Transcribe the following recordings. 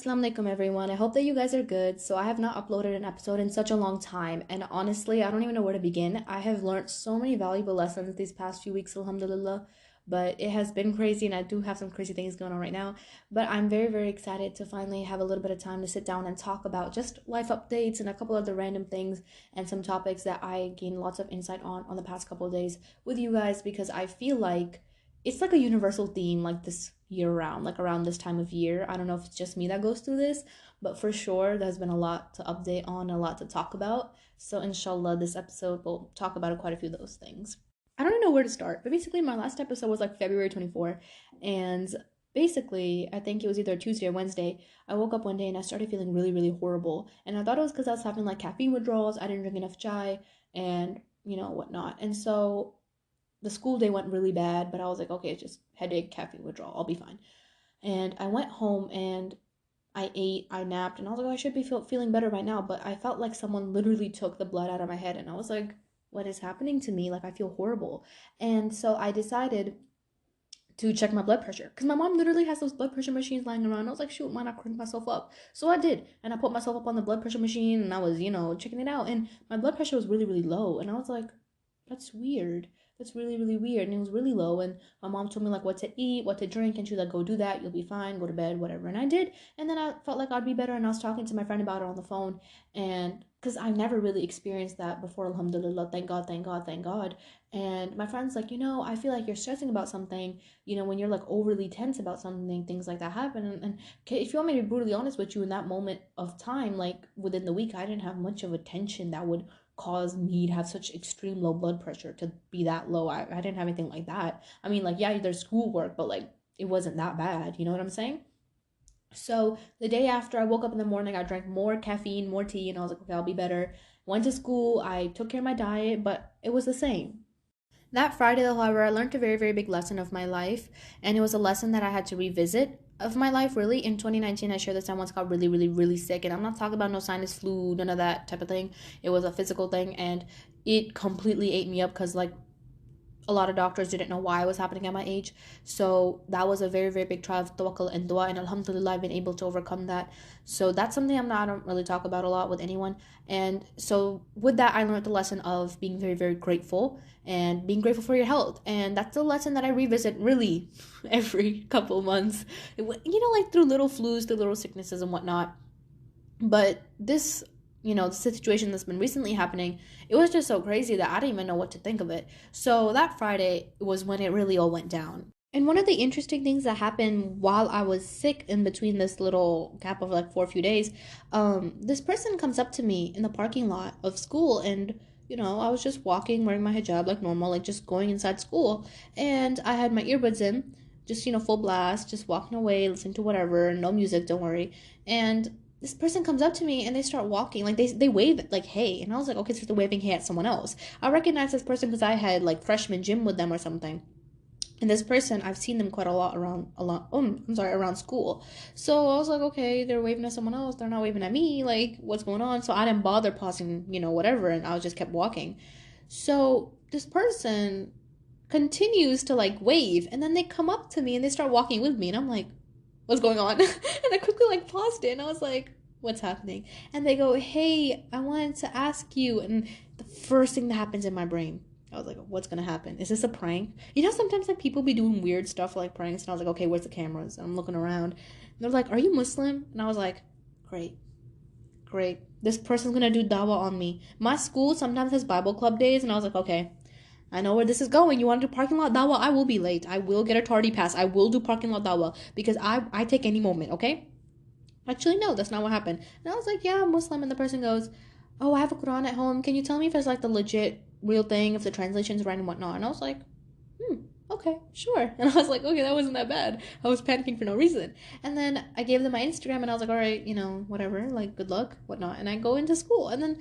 Assalamu alaikum everyone. I hope that you guys are good. So I have not uploaded an episode in such a long time, and honestly, I don't even know where to begin. I have learned so many valuable lessons these past few weeks, alhamdulillah, but it has been crazy and I do have some crazy things going on right now. But I'm very, very excited to finally have a little bit of time to sit down and talk about just life updates and a couple other random things and some topics that I gained lots of insight on the past couple of days with you guys, because I feel like it's like a universal theme like this year round, like around this time of year. I don't know if it's just me that goes through this, but for sure there's been a lot to update on, a lot to talk about. So inshallah this episode will talk about quite a few of those things. I don't even know where to start, but basically my last episode was like February 24th, and basically I think it was either Tuesday or Wednesday. I woke up one day and I started feeling really, really horrible, and I thought it was because I was having like caffeine withdrawals. I didn't drink enough chai and whatnot. And so the school day went really bad, but I was like, okay, it's just headache, caffeine withdrawal, I'll be fine. And I went home and I ate, I napped, and I was like, oh, I should be feeling better right now. But I felt like someone literally took the blood out of my head, and I was like, what is happening to me? Like, I feel horrible. And so I decided to check my blood pressure, because my mom literally has those blood pressure machines lying around. I was like, shoot, why not crank myself up? So I did, and I put myself up on the blood pressure machine, and I was, checking it out, and my blood pressure was really, really low, and I was like, that's weird. That's really, really weird. And it was really low. And my mom told me like what to eat, what to drink. And she was like, go do that. You'll be fine. Go to bed, whatever. And I did. And then I felt like I'd be better. And I was talking to my friend about it on the phone. And because I never really experienced that before, alhamdulillah. Thank God, thank God, thank God. And my friend's like, I feel like you're stressing about something, when you're like overly tense about something, things like that happen. And if you want me to be brutally honest with you, in that moment of time, like within the week, I didn't have much of a tension that would cause me to have such extreme low blood pressure to be that low. I didn't have anything like that. I mean, like, yeah, there's schoolwork, but like it wasn't that bad. You know what I'm saying? So the day after I woke up in the morning, I drank more caffeine, more tea, and I was like, okay, I'll be better. Went to school, I took care of my diet, but it was the same. That Friday, however, I learned a very, very big lesson of my life, and it was a lesson that I had to revisit of my life, really. In 2019, I shared this, I once got really, really, really sick, and I'm not talking about no sinus flu, none of that type of thing. It was a physical thing, and it completely ate me up, because, like, a lot of doctors didn't know why it was happening at my age. So that was a very, very big trial of tawakkul and dua, and alhamdulillah I've been able to overcome that. So that's something I don't really talk about a lot with anyone. And so with that, I learned the lesson of being very, very grateful and being grateful for your health. And that's the lesson that I revisit really every couple months, like through little flus, through little sicknesses and whatnot. But this, the situation that's been recently happening, it was just so crazy that I didn't even know what to think of it. So that Friday was when it really all went down. And one of the interesting things that happened while I was sick, in between this little gap of like 4 few days, this person comes up to me in the parking lot of school, and I was just walking, wearing my hijab like normal, like just going inside school, and I had my earbuds in, just full blast, just walking away, listening to whatever, no music, don't worry. And this person comes up to me and they start walking, like they wave like hey, and I was like, okay, so they're waving hey at someone else. I recognize this person because I had like freshman gym with them or something. And this person, I've seen them quite a lot around school. So I was like, okay, they're waving at someone else, they're not waving at me, like what's going on? So I didn't bother pausing, whatever, and I just kept walking. So this person continues to like wave, and then they come up to me and they start walking with me, and I'm like, what's going on? And I quickly like paused it, and I was like, what's happening? And they go, hey, I wanted to ask you. And the first thing that happens in my brain, I was like, what's gonna happen? Is this a prank? Sometimes like people be doing weird stuff like pranks, and I was like, okay, where's the cameras? And I'm looking around, and they're like, are you Muslim? And I was like, great, this person's gonna do dawah on me. My school sometimes has Bible club days, and I was like, okay, I know where this is going. You want to do parking lot dawah? I will be late. I will get a tardy pass. I will do parking lot dawah, because I take any moment, okay? Actually, no, that's not what happened. And I was like, yeah, I'm Muslim. And the person goes, oh, I have a Quran at home. Can you tell me if it's like the legit real thing, if the translation's right and whatnot? And I was like, okay, sure. And I was like, okay, that wasn't that bad. I was panicking for no reason. And then I gave them my Instagram, and I was like, all right, whatever, like, good luck, whatnot. And I go into school. And then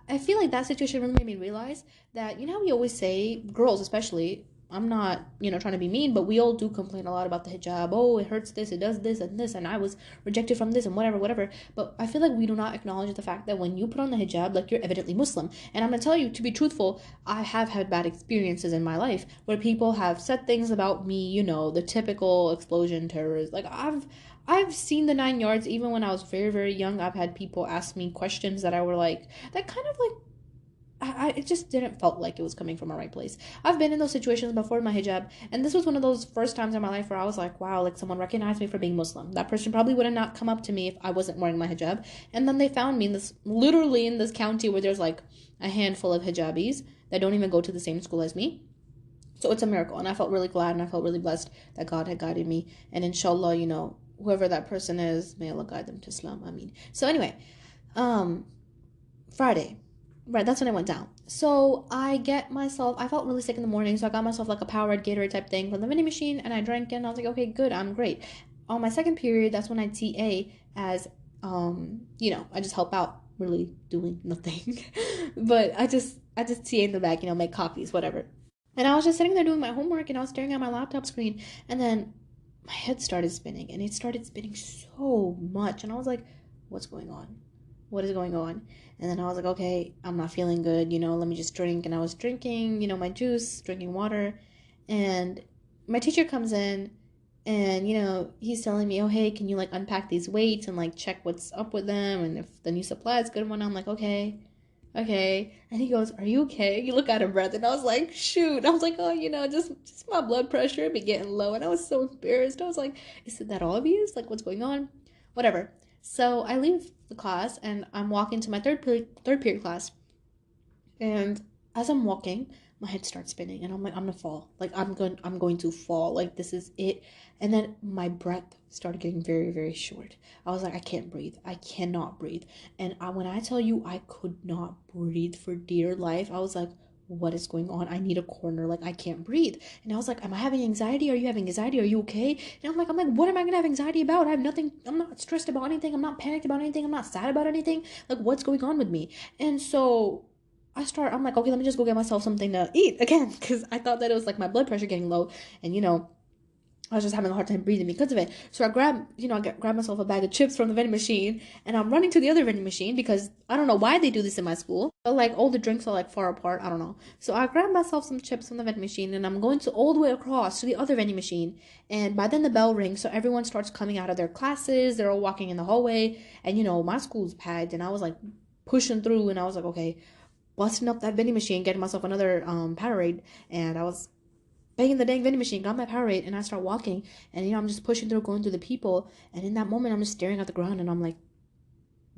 I feel like that situation really made me realize that, how we always say, girls especially, I'm not, trying to be mean, but we all do complain a lot about the hijab. Oh, it hurts this, it does this and this, and I was rejected from this and whatever. But I feel like we do not acknowledge the fact that when you put on the hijab, like, you're evidently Muslim. And I'm going to tell you, to be truthful, I have had bad experiences in my life where people have said things about me, the typical explosion terrorists. Like, I've seen the 9 yards even when I was very, very young. I've had people ask me questions that I were like, that kind of like, it just didn't felt like it was coming from a right place. I've been in those situations before in my hijab, and this was one of those first times in my life where I was like, wow, like someone recognized me for being Muslim. That person probably would have not come up to me if I wasn't wearing my hijab. And then they found me in this, literally in this county where there's like a handful of hijabis that don't even go to the same school as me. So it's a miracle, and I felt really glad and I felt really blessed that God had guided me. And inshallah, whoever that person is, may Allah guide them to Islam. I mean, so anyway, um, Friday. Right, that's when I went down. So I felt really sick in the morning, so I got myself like a Powerade Gatorade type thing from the vending machine, and I drank it, and I was like, okay, good, I'm great. On my second period, that's when I TA as, I just help out, really doing nothing. But I just TA in the back, make coffees, whatever. And I was just sitting there doing my homework, and I was staring at my laptop screen, and then my head started spinning, and it started spinning so much, and I was like, what's going on? What is going on? And then I was like, okay, I'm not feeling good, let me just drink. And I was drinking, my juice, drinking water. And my teacher comes in and, he's telling me, oh, hey, can you like unpack these weights and like check what's up with them? And if the new supply is good one, I'm like, okay. And he goes, are you okay? You look out of breath. And I was like, shoot. I was like, oh, just my blood pressure be getting low. And I was so embarrassed. I was like, is it that obvious? Like, what's going on? Whatever. So I leave the class and I'm walking to my third period class. And as I'm walking, my head starts spinning and I'm like, I'm gonna fall. Like I'm going to fall. Like this is it. And then my breath started getting very, very short. I was like, I can't breathe. I cannot breathe. And when I tell you I could not breathe for dear life, I was like, what is going on? I need a corner. Like I can't breathe. And I was like, am I having anxiety? Are you having anxiety? Are you okay? And I'm like, what am I gonna have anxiety about? I have nothing. I'm not stressed about anything. I'm not panicked about anything. I'm not sad about anything. Like what's going on with me? And so I'm like, okay, let me just go get myself something to eat again, because I thought that it was like my blood pressure getting low, and I was just having a hard time breathing because of it. So I grabbed myself a bag of chips from the vending machine, and I'm running to the other vending machine because I don't know why they do this in my school. But like all the drinks are like far apart. I don't know. So I grabbed myself some chips from the vending machine, and I'm going to all the way across to the other vending machine. And by then the bell rings, so everyone starts coming out of their classes. They're all walking in the hallway, and my school's packed, and I was like pushing through, and I was like, okay, busting up that vending machine, getting myself another Powerade, and I was banging the dang vending machine, got my Powerade, and I start walking, and I'm just pushing through, going through the people, and in that moment I'm just staring at the ground, and I'm like,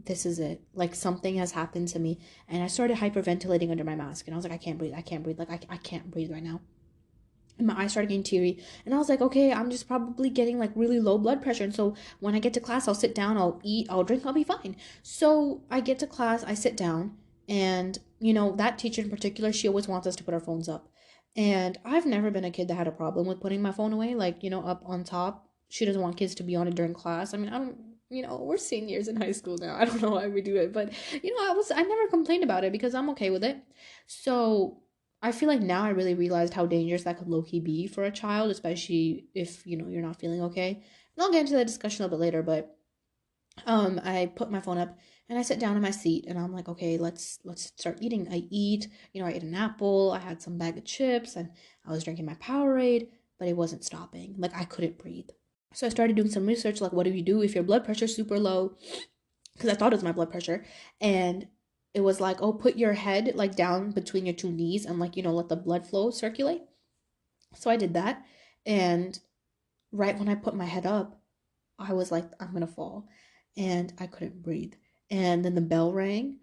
this is it. Like something has happened to me, and I started hyperventilating under my mask, and I was like, I can't breathe, like I can't breathe right now. And my eyes started getting teary, and I was like, okay, I'm just probably getting like really low blood pressure, and so when I get to class, I'll sit down, I'll eat, I'll drink, I'll be fine. So I get to class, I sit down, and that teacher in particular, she always wants us to put our phones up. And I've never been a kid that had a problem with putting my phone away, like, up on top. She doesn't want kids to be on it during class. I mean, I don't, we're seniors in high school now. I don't know why we do it, but, I never complained about it because I'm okay with it. So I feel like now I really realized how dangerous that could low-key be for a child, especially if, you're not feeling okay. And I'll get into that discussion a little bit later, but I put my phone up and I sit down in my seat and I'm like, okay, let's start eating. I eat, I ate an apple, I had some bag of chips, and I was drinking my Powerade, but it wasn't stopping. Like I couldn't breathe. So I started doing some research, like what do you do if your blood pressure's super low? Because I thought it was my blood pressure, and it was like, oh, put your head like down between your two knees and like, let the blood flow circulate. So I did that, and right when I put my head up, I was like, I'm gonna fall, and I couldn't breathe. And then the bell rang,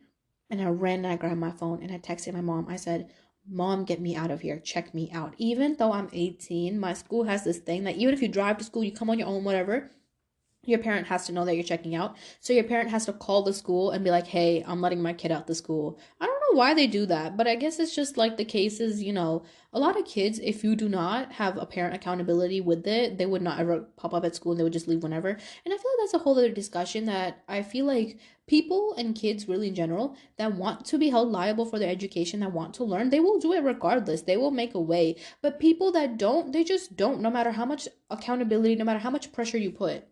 and I ran and I grabbed my phone and I texted my mom. I said, Mom, get me out of here. Check me out. Even though I'm 18, my school has this thing that even if you drive to school, you come on your own, whatever, your parent has to know that you're checking out. So your parent has to call the school and be like, hey, I'm letting my kid out the school. I don't know why they do that, but I guess it's just like the cases, a lot of kids, if you do not have a parent accountability with it, they would not ever pop up at school and they would just leave whenever. And I feel like that's a whole other discussion that I feel like people and kids really in general that want to be held liable for their education, that want to learn, they will do it regardless. They will make a way. But people that don't, they just don't, no matter how much accountability, no matter how much pressure you put.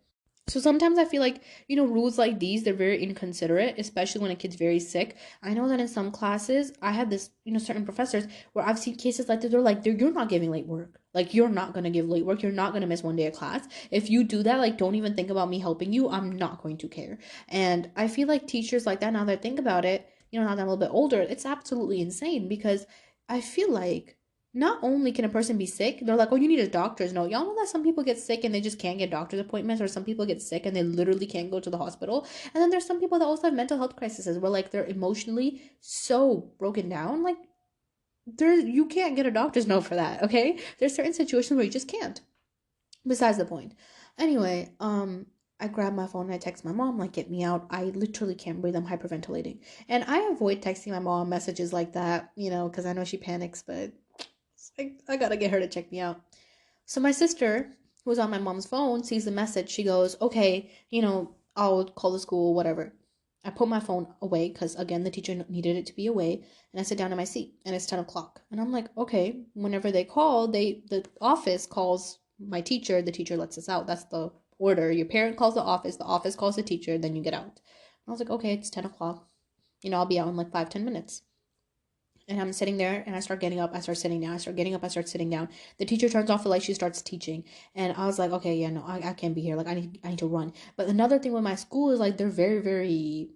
So sometimes I feel like, rules like these, they're very inconsiderate, especially when a kid's very sick. I know that in some classes, I had this, certain professors where I've seen cases like this. They're like, you're not giving late work. Like, you're not going to give late work. You're not going to miss one day of class. If you do that, like, don't even think about me helping you. I'm not going to care. And I feel like teachers like that, now that I think about it, now that I'm a little bit older, it's absolutely insane because I feel like not only can a person be sick, they're like, oh, you need a doctor's note. Y'all know that some people get sick and they just can't get doctor's appointments, or some people get sick and they literally can't go to the hospital. And then there's some people that also have mental health crises where like they're emotionally so broken down, like you can't get a doctor's note for that, okay? There's certain situations where you just can't. Besides the point. Anyway, I grab my phone and I text my mom, like, get me out. I literally can't breathe. I'm hyperventilating. And I avoid texting my mom messages like that, because I know she panics, but I gotta get her to check me out. So my sister, who was on my mom's phone, sees the message. She goes, okay, I'll call the school, whatever. I put my phone away because, again, the teacher needed it to be away. And I sit down in my seat and it's 10 o'clock. And I'm like, okay, whenever they call, the office calls my teacher. The teacher lets us out. That's the order. Your parent calls the office calls the teacher, then you get out. And I was like, okay, it's 10 o'clock. I'll be out in like 5-10 minutes. And I'm sitting there and I start getting up, I start sitting down, I start getting up, I start sitting down. The teacher turns off the light, she starts teaching. And I was like, okay, yeah, no, I can't be here. Like I need to run. But another thing with my school is like they're very, very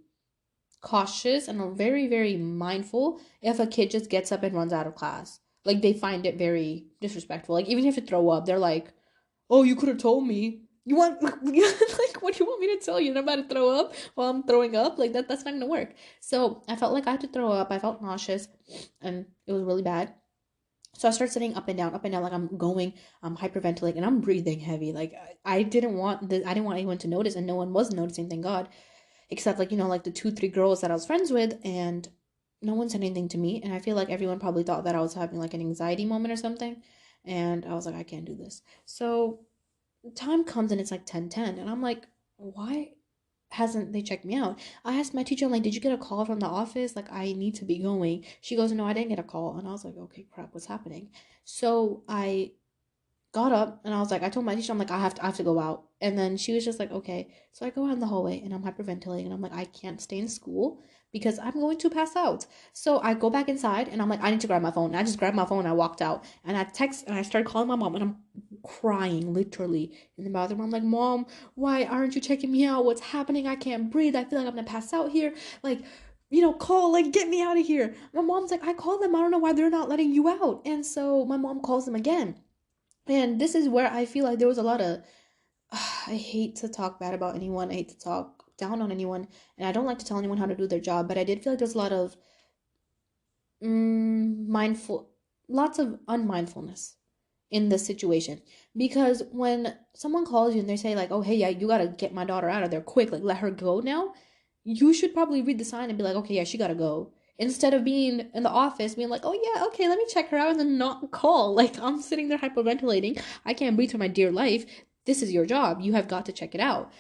cautious and very, very mindful if a kid just gets up and runs out of class. Like they find it very disrespectful. Like even if you throw up, they're like, oh, you could have told me. You want like what do you want me to tell you? I'm about to throw up while I'm throwing up? Like that's not gonna work. So I felt like I had to throw up. I felt nauseous and it was really bad. So I started sitting up and down, like I'm hyperventilating and I'm breathing heavy. Like I didn't want anyone to notice, and no one was noticing, thank God. Except like, like the 2-3 girls that I was friends with, and no one said anything to me. And I feel like everyone probably thought that I was having like an anxiety moment or something. And I was like, I can't do this. So time comes and it's like 10:10, and I'm like, why hasn't they checked me out? I asked my teacher, I'm like, did you get a call from the office? Like, I need to be going. She goes, no, I didn't get a call. And I was like, okay, crap, what's happening? So I got up and I was like, I told my teacher, I'm like, I have to go out. And then she was just like, okay. So I go out in the hallway and I'm hyperventilating and I'm like, I can't stay in school because I'm going to pass out. So I go back inside and I'm like, I need to grab my phone. And I just grabbed my phone and I walked out and I text and I started calling my mom and I'm crying literally in the bathroom. I'm like, Mom, why aren't you checking me out? What's happening? I can't breathe. I feel like I'm gonna pass out here. Like, call, like, get me out of here. My mom's like, I called them. I don't know why they're not letting you out. And so my mom calls them again. And this is where I feel like there was a lot of, I hate to talk bad about anyone. I hate to talk down on anyone. And I don't like to tell anyone how to do their job. But I did feel like there's a lot of lots of unmindfulness in this situation. Because when someone calls you and they say, like, oh, hey, yeah, you gotta get my daughter out of there quick, like, let her go now, you should probably read the sign and be like, okay, yeah, she gotta go. Instead of being in the office, being like, oh, yeah, okay, let me check her out and then not call. Like, I'm sitting there hyperventilating. I can't breathe for my dear life. This is your job. You have got to check it out.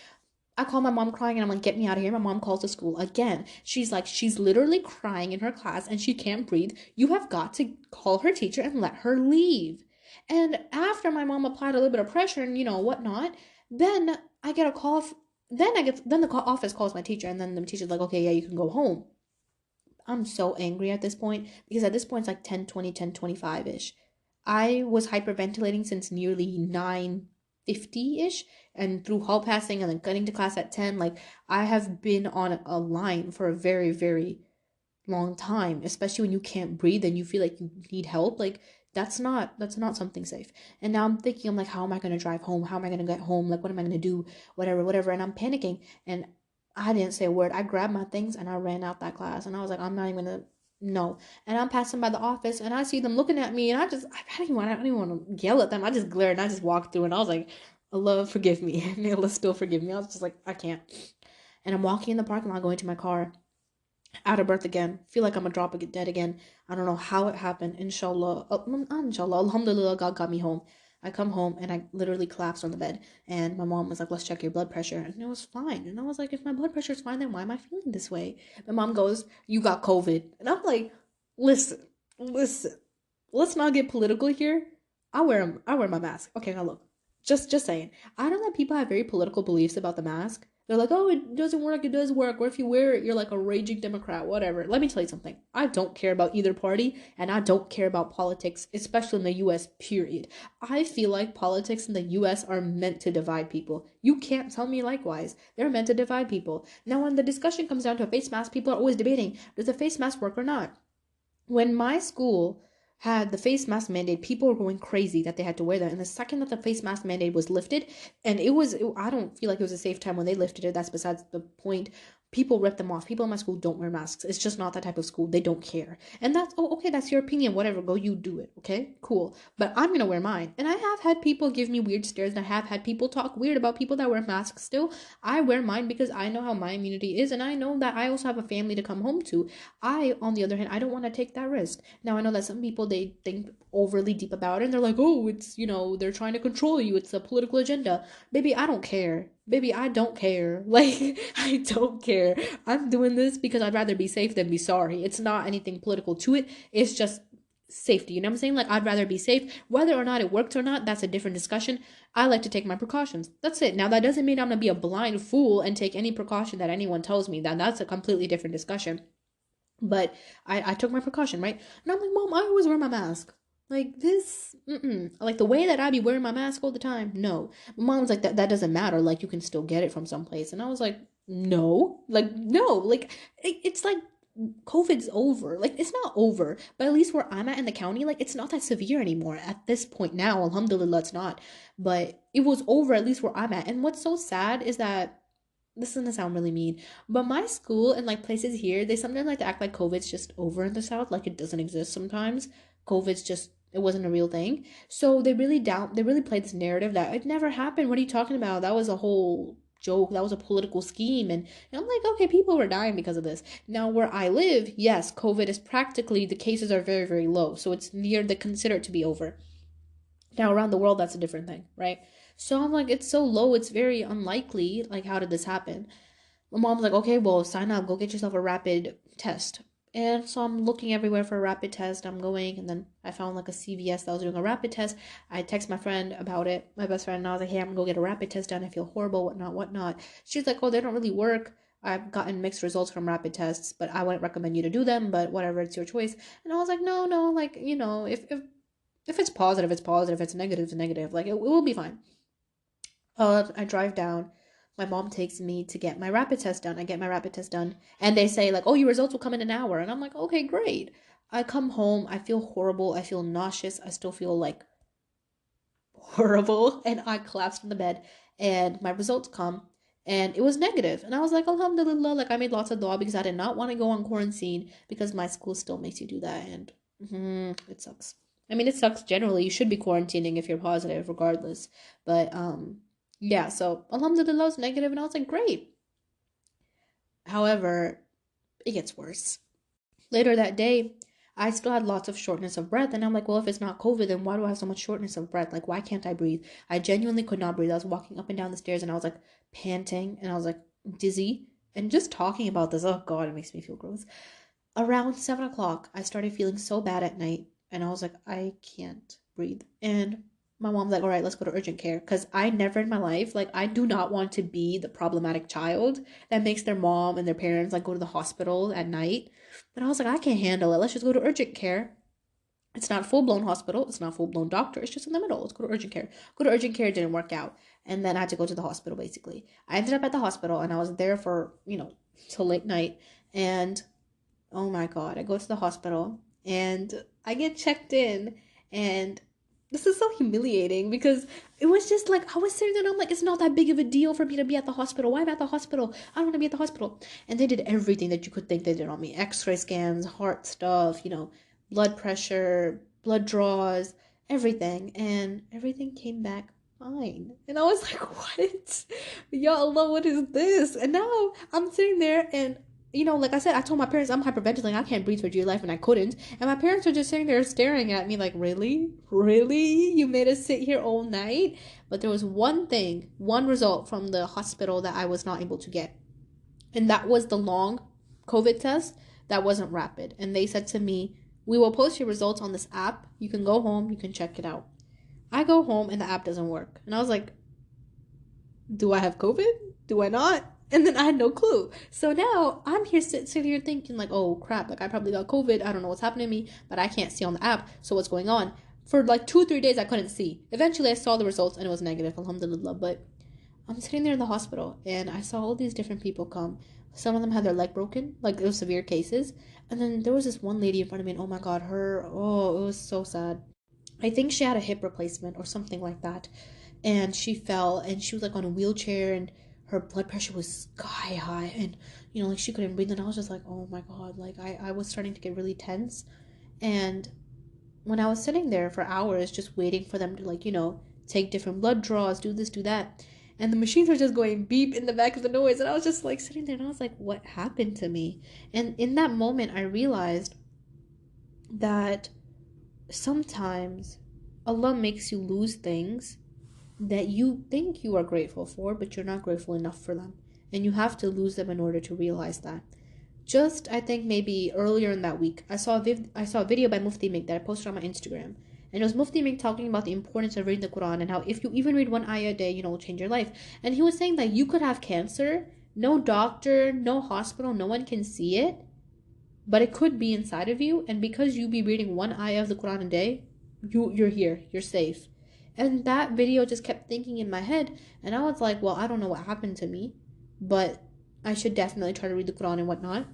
I call my mom crying and I'm like, get me out of here. My mom calls the school again. She's like, she's literally crying in her class and she can't breathe. You have got to call her teacher and let her leave. And after my mom applied a little bit of pressure and, whatnot, then I get a call. Then the office calls my teacher and then the teacher's like, okay, yeah, you can go home. I'm so angry at this point because at this point it's like 10:20, 10:25-ish. I was hyperventilating since nearly 9:50-ish, and through hall passing and then getting to class at 10, like I have been on a line for a very, very long time, especially when you can't breathe and you feel like you need help. Like that's not something safe. And now I'm thinking, I'm like, how am I going to drive home? How am I going to get home? Like, what am I going to do? Whatever. And I'm panicking. And I didn't say a word. I grabbed my things and I ran out that class. And I was like, I'm not even going to, no. And I'm passing by the office and I see them looking at me and I don't even want to yell at them. I just glared and I just walked through and I was like, Allah forgive me. May Allah still forgive me. I was just like, I can't. And I'm walking in the parking lot going to my car, out of breath again, feel like I'm gonna drop dead again. I don't know how it happened. Inshallah, inshallah, alhamdulillah, God got me home. I come home and I literally collapsed on the bed, and my mom was like, let's check your blood pressure, and it was fine. And I was like, if my blood pressure is fine, then why am I feeling this way? My mom goes, you got COVID. And I'm like, listen, let's not get political here. I wear my mask. Okay, now look, Just saying. I know that people have very political beliefs about the mask. They're like, oh, it doesn't work, it does work. Or if you wear it, you're like a raging Democrat, whatever. Let me tell you something. I don't care about either party, and I don't care about politics, especially in the US, period. I feel like politics in the US are meant to divide people. You can't tell me likewise. They're meant to divide people. Now, when the discussion comes down to a face mask, people are always debating, does a face mask work or not? When my school had the face mask mandate, people were going crazy that they had to wear that. And the second that the face mask mandate was lifted, and I don't feel like it was a safe time when they lifted it. That's besides the point. People rip them off. People in my school don't wear masks. It's just not that type of school. They don't care. And that's, oh, okay, that's your opinion. Whatever. Go, you do it. Okay, cool. But I'm going to wear mine. And I have had people give me weird stares, and I have had people talk weird about people that wear masks still. I wear mine because I know how my immunity is, and I know that I also have a family to come home to. On the other hand, I don't want to take that risk. Now, I know that some people, they think overly deep about it, and they're like, oh, it's, they're trying to control you. It's a political agenda. Baby, I don't care. Baby, I don't care. Like, I don't care. I'm doing this because I'd rather be safe than be sorry. It's not anything political to it. It's just safety. You know what I'm saying? Like, I'd rather be safe. Whether or not it worked or not, that's a different discussion. I like to take my precautions. That's it. Now, that doesn't mean I'm going to be a blind fool and take any precaution that anyone tells me. That's a completely different discussion. But I took my precaution, right? And I'm like, Mom, I always wear my mask. Like this, like the way that I be wearing my mask all the time. No, my mom's like that doesn't matter. Like you can still get it from someplace. And I was like, no, like it's like COVID's over. Like it's not over, but at least where I'm at in the county, like it's not that severe anymore at this point now. Alhamdulillah, it's not. But it was over at least where I'm at. And what's so sad is that this is gonna sound really mean, but my school and like places here, they sometimes like to act like COVID's just over in the South, like it doesn't exist sometimes. COVID's just it wasn't a real thing. So they really played this narrative that it never happened. What are you talking about? That was a whole joke. That was a political scheme. And I'm like, okay, people were dying because of this. Now where I live, yes, COVID is practically the cases are very, very low. So it's near the considered to be over. Now around the world that's a different thing, right? So I'm like, it's so low, it's very unlikely. Like, how did this happen? My mom's like, okay, well, sign up, go get yourself a rapid test. And so I'm looking everywhere for a rapid test. I'm going, and then I found like a CVS that was doing a rapid test. I text my friend about it, my best friend, and I was like, hey, I'm gonna go get a rapid test done. I feel horrible, whatnot, whatnot. She's like, oh, they don't really work. I've gotten mixed results from rapid tests, but I wouldn't recommend you to do them, but whatever, it's your choice. And I was like, no, no, like, if it's positive, it's positive. If it's negative, it's negative. Like, it will be fine. I drive down. My mom takes me to get my rapid test done. I get my rapid test done, and they say like, "Oh, your results will come in an hour." And I'm like, "Okay, great." I come home. I feel horrible. I feel nauseous. I still feel like horrible, and I collapsed in the bed. And my results come, and it was negative. And I was like, Alhamdulillah. Like I made lots of dua because I did not want to go on quarantine because my school still makes you do that, and it sucks. I mean, it sucks generally. You should be quarantining if you're positive, regardless. But yeah. So Alhamdulillah was negative, and I was like, great. However, it gets worse. Later that day, I still had lots of shortness of breath, and I'm like, well, if it's not COVID, then why do I have so much shortness of breath? Like, why can't I breathe? I genuinely could not breathe. I was walking up and down the stairs, and I was like panting, and I was like dizzy. And just talking about this, oh God, it makes me feel gross. Around 7 o'clock, I started feeling so bad at night, and I was like, I can't breathe. And my mom's like, all right, let's go to urgent care. Because I never in my life, like, I do not want to be the problematic child that makes their mom and their parents, like, go to the hospital at night. But I was like, I can't handle it. Let's just go to urgent care. It's not full blown hospital. It's not full blown doctor. It's just in the middle. Let's go to urgent care. Go to urgent care. It didn't work out. And then I had to go to the hospital, basically. I ended up at the hospital, and I was there for, till late night. And oh my God, I go to the hospital and I get checked in, and this is so humiliating because it was just like I was sitting there and I'm like, it's not that big of a deal for me to be at the hospital. Why am I at the hospital? I don't want to be at the hospital. And they did everything that you could think they did on me. X-ray scans, heart stuff, blood pressure, blood draws, everything. And everything came back fine. And I was like, what? Ya Allah, what is this? And now I'm sitting there and like I said, I told my parents I'm hyperventilating. I can't breathe for dear life, and I couldn't. And my parents were just sitting there staring at me like, really? Really? You made us sit here all night? But there was one result from the hospital that I was not able to get. And that was the long COVID test that wasn't rapid. And they said to me, we will post your results on this app. You can go home, you can check it out. I go home and the app doesn't work. And I was like, do I have COVID? Do I not? And then I had no clue. So now I'm here sitting here thinking like, oh crap, like I probably got COVID. I don't know what's happening to me, but I can't see on the app. So what's going on? For like 2-3 days, I couldn't see. Eventually, I saw the results and it was negative, alhamdulillah. But I'm sitting there in the hospital and I saw all these different people come. Some of them had their leg broken, like it was severe cases. And then there was this one lady in front of me, and oh my god, it was so sad. I think she had a hip replacement or something like that. And she fell and she was like on a wheelchair and her blood pressure was sky high and like she couldn't breathe. And I was just like, oh my god, like I was starting to get really tense. And when I was sitting there for hours just waiting for them to like, take different blood draws, do this, do that. And the machines were just going beep in the back of the noise. And I was just like sitting there and I was like, what happened to me? And in that moment, I realized that sometimes Allah makes you lose things that you think you are grateful for, but you're not grateful enough for them. And you have to lose them in order to realize that. Just, I think maybe earlier in that week, I saw a video by Mufti Mig that I posted on my Instagram. And it was Mufti Mig talking about the importance of reading the Quran and how if you even read one ayah a day, it'll change your life. And he was saying that you could have cancer, no doctor, no hospital, no one can see it, but it could be inside of you. And because you be reading one ayah of the Quran a day, you're here, you're safe. And that video just kept thinking in my head. And I was like, well, I don't know what happened to me, but I should definitely try to read the Quran and whatnot.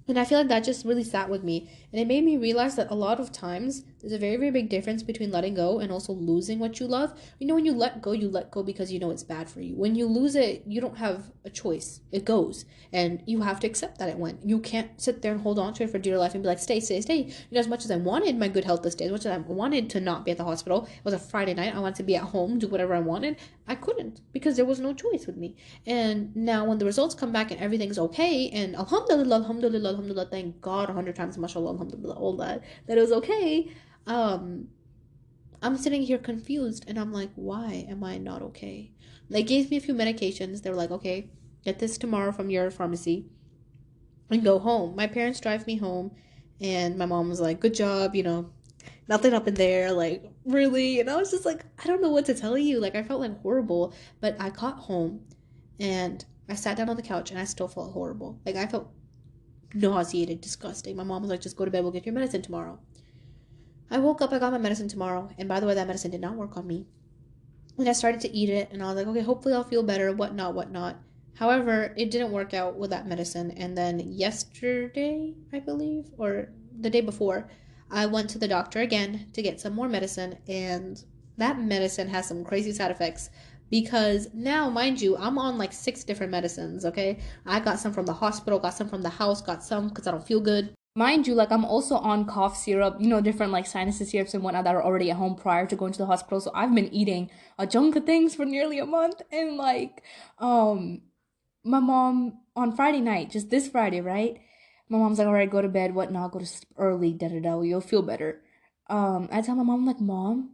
And I feel like that just really sat with me. And it made me realize that a lot of times there's a very, very big difference between letting go and also losing what you love. When you let go because you know it's bad for you. When you lose it, you don't have a choice. It goes. And you have to accept that it went. You can't sit there and hold on to it for dear life and be like, stay. As much as I wanted my good health this day, as much as I wanted to not be at the hospital, it was a Friday night, I wanted to be at home, do whatever I wanted, I couldn't because there was no choice with me. And now when the results come back and everything's okay, and alhamdulillah, thank God 100 times, mashallah, alhamdulillah, all that it was okay. I'm sitting here confused and I'm like, why am I not okay? They gave me a few medications. They were like, okay, get this tomorrow from your pharmacy and go home. My parents drive me home and my mom was like, good job, nothing up in there, like, really? And I was just like, I don't know what to tell you. Like, I felt like horrible, but I got home and I sat down on the couch and I still felt horrible. Like, I felt nauseated, disgusting. My mom was like, just go to bed, we'll get your medicine tomorrow. I woke up, I got my medicine tomorrow, and by the way, that medicine did not work on me. And I started to eat it, and I was like, okay, hopefully I'll feel better, whatnot. However, it didn't work out with that medicine, and then yesterday, I believe, or the day before, I went to the doctor again to get some more medicine, and that medicine has some crazy side effects. Because now, mind you, I'm on like 6 different medicines, okay? I got some from the hospital, got some from the house, got some because I don't feel good. Mind you, like I'm also on cough syrup, different like sinus syrups and whatnot that are already at home prior to going to the hospital. So I've been eating a chunk of things for nearly a month. And like, my mom on Friday night, just this Friday, right? My mom's like, all right, go to bed, whatnot, go to sleep early, you'll feel better. I tell my mom, like, Mom,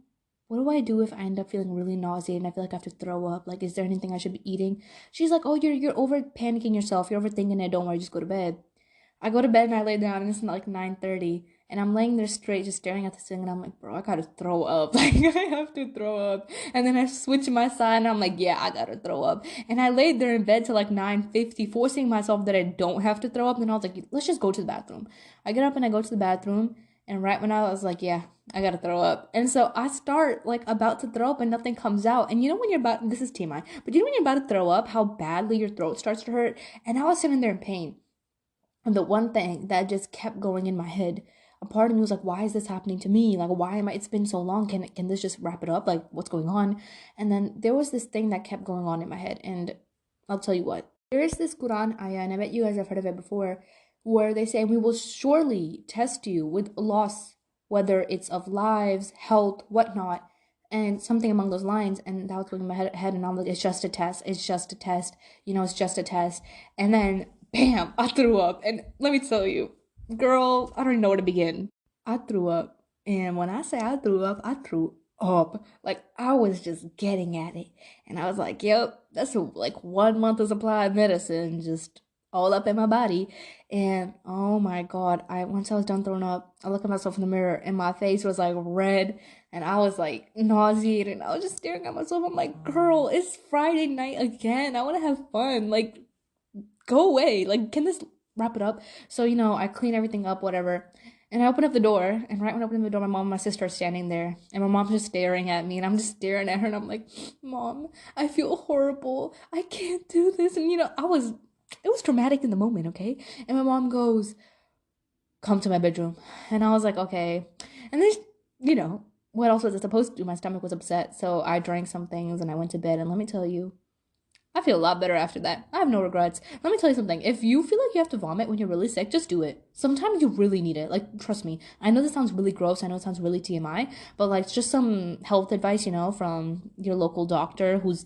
what do I do if I end up feeling really nauseated and I feel like I have to throw up? Like, is there anything I should be eating? She's like, oh, you're over panicking yourself. You're overthinking it. Don't worry, just go to bed. I go to bed and I lay down and it's like 9:30 and I'm laying there straight just staring at the ceiling and I'm like, bro, I gotta throw up. Like, I have to throw up. And then I switch my side and I'm like, yeah, I gotta throw up. And I laid there in bed till like 9:50, forcing myself that I don't have to throw up. And then I was like, let's just go to the bathroom. I get up and I go to the bathroom. And right when I was like, yeah, I gotta throw up. And so I start like about to throw up and nothing comes out. And when you're about, this is TMI, but when you're about to throw up, how badly your throat starts to hurt. And I was sitting there in pain. And the one thing that just kept going in my head, a part of me was like, why is this happening to me? Like, why am I, it's been so long. Can this just wrap it up? Like, what's going on? And then there was this thing that kept going on in my head. And I'll tell you what, there is this Quran ayah, and I bet you guys have heard of it before, where they say, we will surely test you with loss, whether it's of lives, health, whatnot, and something along those lines. And that was going in my head, and I'm like, it's just a test. It's just a test. It's just a test. And then bam, I threw up. And let me tell you, girl, I don't even know where to begin. I threw up. And when I say I threw up, I threw up. Like, I was just getting at it. And I was like, yep, that's like 1 month of supply of medicine just all up in my body. And oh my God, once I was done throwing up, I looked at myself in the mirror and my face was like red and I was like nauseated. I was just staring at myself. I'm like, girl, it's Friday night again. I want to have fun. Like, go away. Like, can this wrap it up? So, I clean everything up, whatever. And I open up the door, and right when I open the door, my mom and my sister are standing there, and my mom's just staring at me, and I'm just staring at her, and I'm like, Mom, I feel horrible. I can't do this. And, it was traumatic in the moment, okay? And my mom goes, come to my bedroom. And I was like, okay. And then, what else was I supposed to do? My stomach was upset, so I drank some things, and I went to bed, and let me tell you, I feel a lot better after that. I have no regrets. Let me tell you something. If you feel like you have to vomit when you're really sick, just do it. Sometimes you really need it. Like, trust me. I know this sounds really gross. I know it sounds really TMI. But, like, just some health advice, from your local doctor who's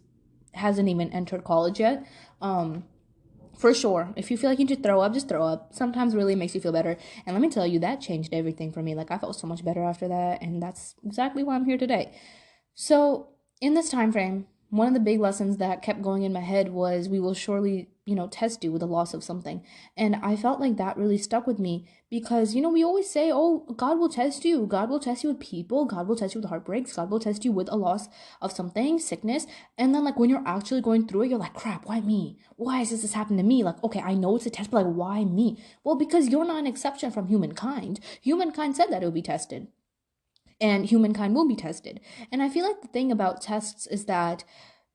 hasn't even entered college yet. For sure. If you feel like you need to throw up, just throw up. Sometimes really makes you feel better. And let me tell you, that changed everything for me. Like, I felt so much better after that. And that's exactly why I'm here today. So, in this time frame, one of the big lessons that kept going in my head was we will surely, test you with the loss of something. And I felt like that really stuck with me because, we always say, oh, God will test you. God will test you with people. God will test you with heartbreaks. God will test you with a loss of something, sickness. And then, like, when you're actually going through it, you're like, crap, why me? Why is this happening to me? Like, okay, I know it's a test, but like, why me? Well, because you're not an exception from humankind. Humankind said that it would be tested. And humankind will be tested. And I feel like the thing about tests is that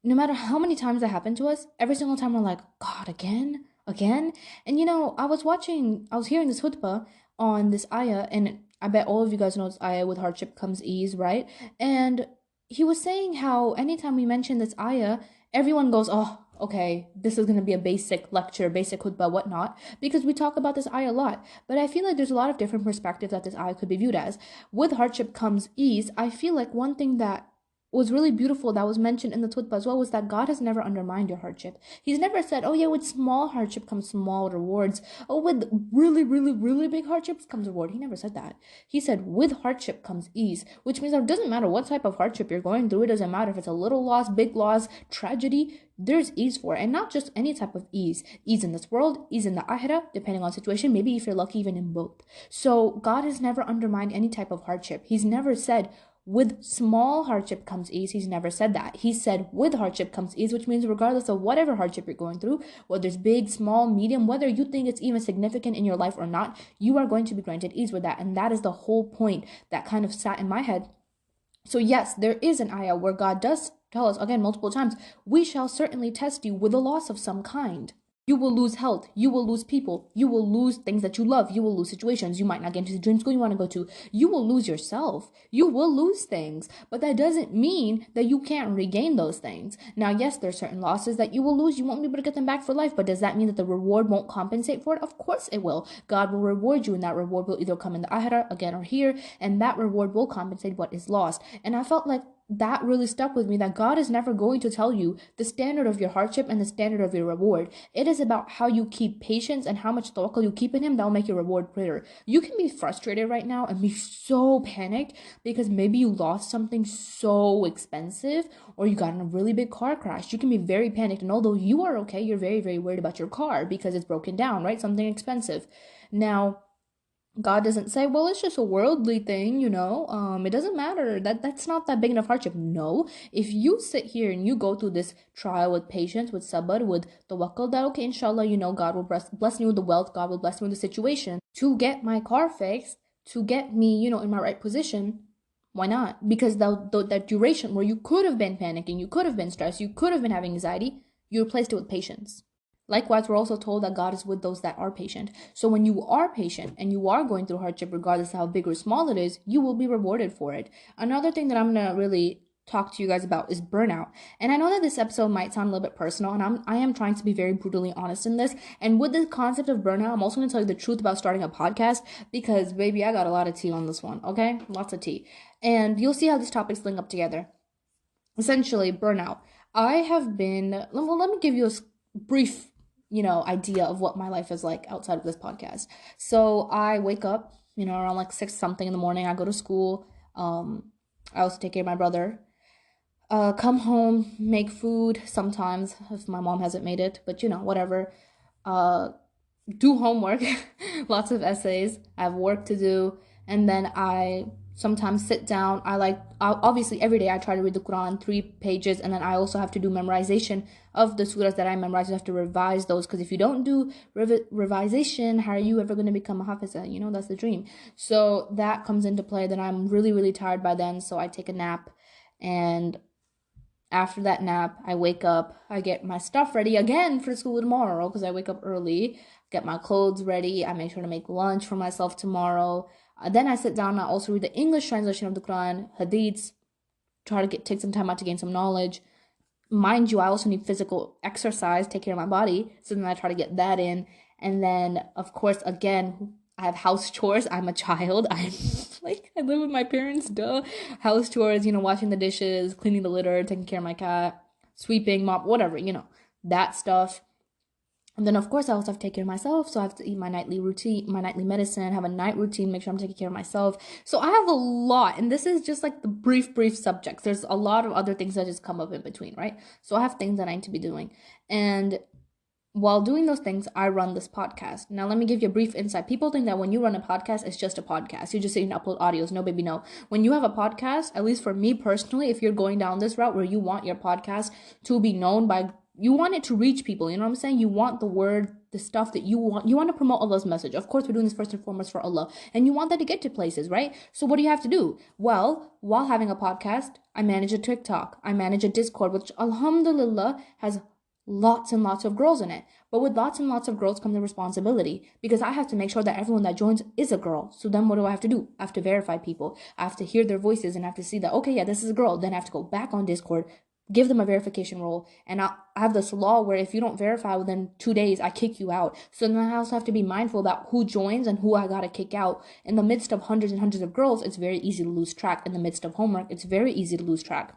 no matter how many times that happen to us, every single time we're like, God, again? Again? And I was hearing this khutbah on this ayah, and I bet all of you guys know this ayah, with hardship comes ease, right? And he was saying how anytime we mention this ayah, everyone goes, oh, okay, this is going to be a basic lecture, basic khutbah, whatnot, because we talk about this ayah a lot. But I feel like there's a lot of different perspectives that this ayah could be viewed as. With hardship comes ease. I feel like one thing that was really beautiful that was mentioned in the khutbah as well was that God has never undermined your hardship. He's never said, oh yeah, with small hardship comes small rewards. Oh, with really, really, really big hardships comes reward. He never said that. He said, with hardship comes ease, which means that it doesn't matter what type of hardship you're going through. It doesn't matter if it's a little loss, big loss, tragedy. There's ease for it, and not just any type of ease. Ease in this world, ease in the akhirah, depending on situation. Maybe if you're lucky, even in both. So God has never undermined any type of hardship. He's never said, with small hardship comes ease. He's never said that. He said with hardship comes ease, which means regardless of whatever hardship you're going through, whether it's big, small, medium, whether you think it's even significant in your life or not, you are going to be granted ease with that. And that is the whole point that kind of sat in my head. So yes, there is an ayah where God does tell us, again, multiple times, we shall certainly test you with a loss of some kind. You will lose health. You will lose people. You will lose things that you love. You will lose situations. You might not get into the dream school you want to go to. You will lose yourself. You will lose things. But that doesn't mean that you can't regain those things. Now, yes, there are certain losses that you will lose. You won't be able to get them back for life. But does that mean that the reward won't compensate for it? Of course it will. God will reward you, and that reward will either come in the akhirah, again, or here. And that reward will compensate what is lost. And I felt like that really stuck with me, that God is never going to tell you the standard of your hardship and the standard of your reward. It is about how you keep patience and how much tawakkul you keep in Him. That will make your reward greater. You can be frustrated right now and be so panicked because maybe you lost something so expensive or you got in a really big car crash. You can be very panicked, and although you are okay, you're very, very worried about your car because it's broken down, right? Something expensive. Now, God doesn't say, well, it's just a worldly thing, it doesn't matter. That's not that big enough hardship. No, if you sit here and you go through this trial with patience, with sabr, with tawakkul, that okay, inshallah, God will bless me with the wealth, God will bless me with the situation to get my car fixed, to get me, in my right position. Why not? Because that duration where you could have been panicking, you could have been stressed, you could have been having anxiety, you replaced it with patience. Likewise, we're also told that God is with those that are patient. So when you are patient and you are going through hardship, regardless of how big or small it is, you will be rewarded for it. Another thing that I'm going to really talk to you guys about is burnout. And I know that this episode might sound a little bit personal, and I am trying to be very brutally honest in this. And with the concept of burnout, I'm also going to tell you the truth about starting a podcast because, baby, I got a lot of tea on this one, okay? Lots of tea. And you'll see how these topics link up together. Essentially, burnout. I have been, well, let me give you a brief idea of what my life is like outside of this podcast. So I wake up, around like 6 something in the morning. I go to school. I also take care of my brother. Come home, make food sometimes if my mom hasn't made it, but whatever. do homework, lots of essays. I have work to do, and then I sometimes sit down. Obviously every day I try to read the Quran 3 pages, and then I also have to do memorization of the surahs that I memorize. You have to revise those because if you don't do revisation, how are you ever going to become a hafiza? That's the dream. So that comes into play. Then I'm really really tired by then, so I take a nap, and after that nap, I wake up, I get my stuff ready again for school tomorrow because I wake up early, get my clothes ready, I make sure to make lunch for myself tomorrow. Then I sit down and I also read the English translation of the Quran, hadiths, try to take some time out to gain some knowledge. Mind you, I also need physical exercise, take care of my body, so then I try to get that in. And then, of course, again, I have house chores. I'm a child. I live with my parents, duh. House chores, washing the dishes, cleaning the litter, taking care of my cat, sweeping, mop, whatever, that stuff. And then, of course, I also have to take care of myself. So I have to eat my nightly routine, my nightly medicine, have a night routine, make sure I'm taking care of myself. So I have a lot. And this is just like the brief subjects. There's a lot of other things that just come up in between, right? So I have things that I need to be doing. And while doing those things, I run this podcast. Now, let me give you a brief insight. People think that when you run a podcast, it's just a podcast. You just sit and upload audios. No, baby, no. When you have a podcast, at least for me personally, if you're going down this route where you want your podcast to be known by, you want it to reach people, you know what I'm saying? You want the word, the stuff that you want to promote Allah's message. Of course, we're doing this first and foremost for Allah. And you want that to get to places, right? So what do you have to do? Well, while having a podcast, I manage a TikTok. I manage a Discord, which alhamdulillah has lots and lots of girls in it. But with lots and lots of girls comes the responsibility because I have to make sure that everyone that joins is a girl. So then what do I have to do? I have to verify people. I have to hear their voices and I have to see that, okay, yeah, this is a girl. Then I have to go back on Discord, give them a verification role. And I have this law where if you don't verify within 2 days, I kick you out. So then I also have to be mindful about who joins and who I gotta kick out. In the midst of hundreds and hundreds of girls, it's very easy to lose track. In the midst of homework, it's very easy to lose track.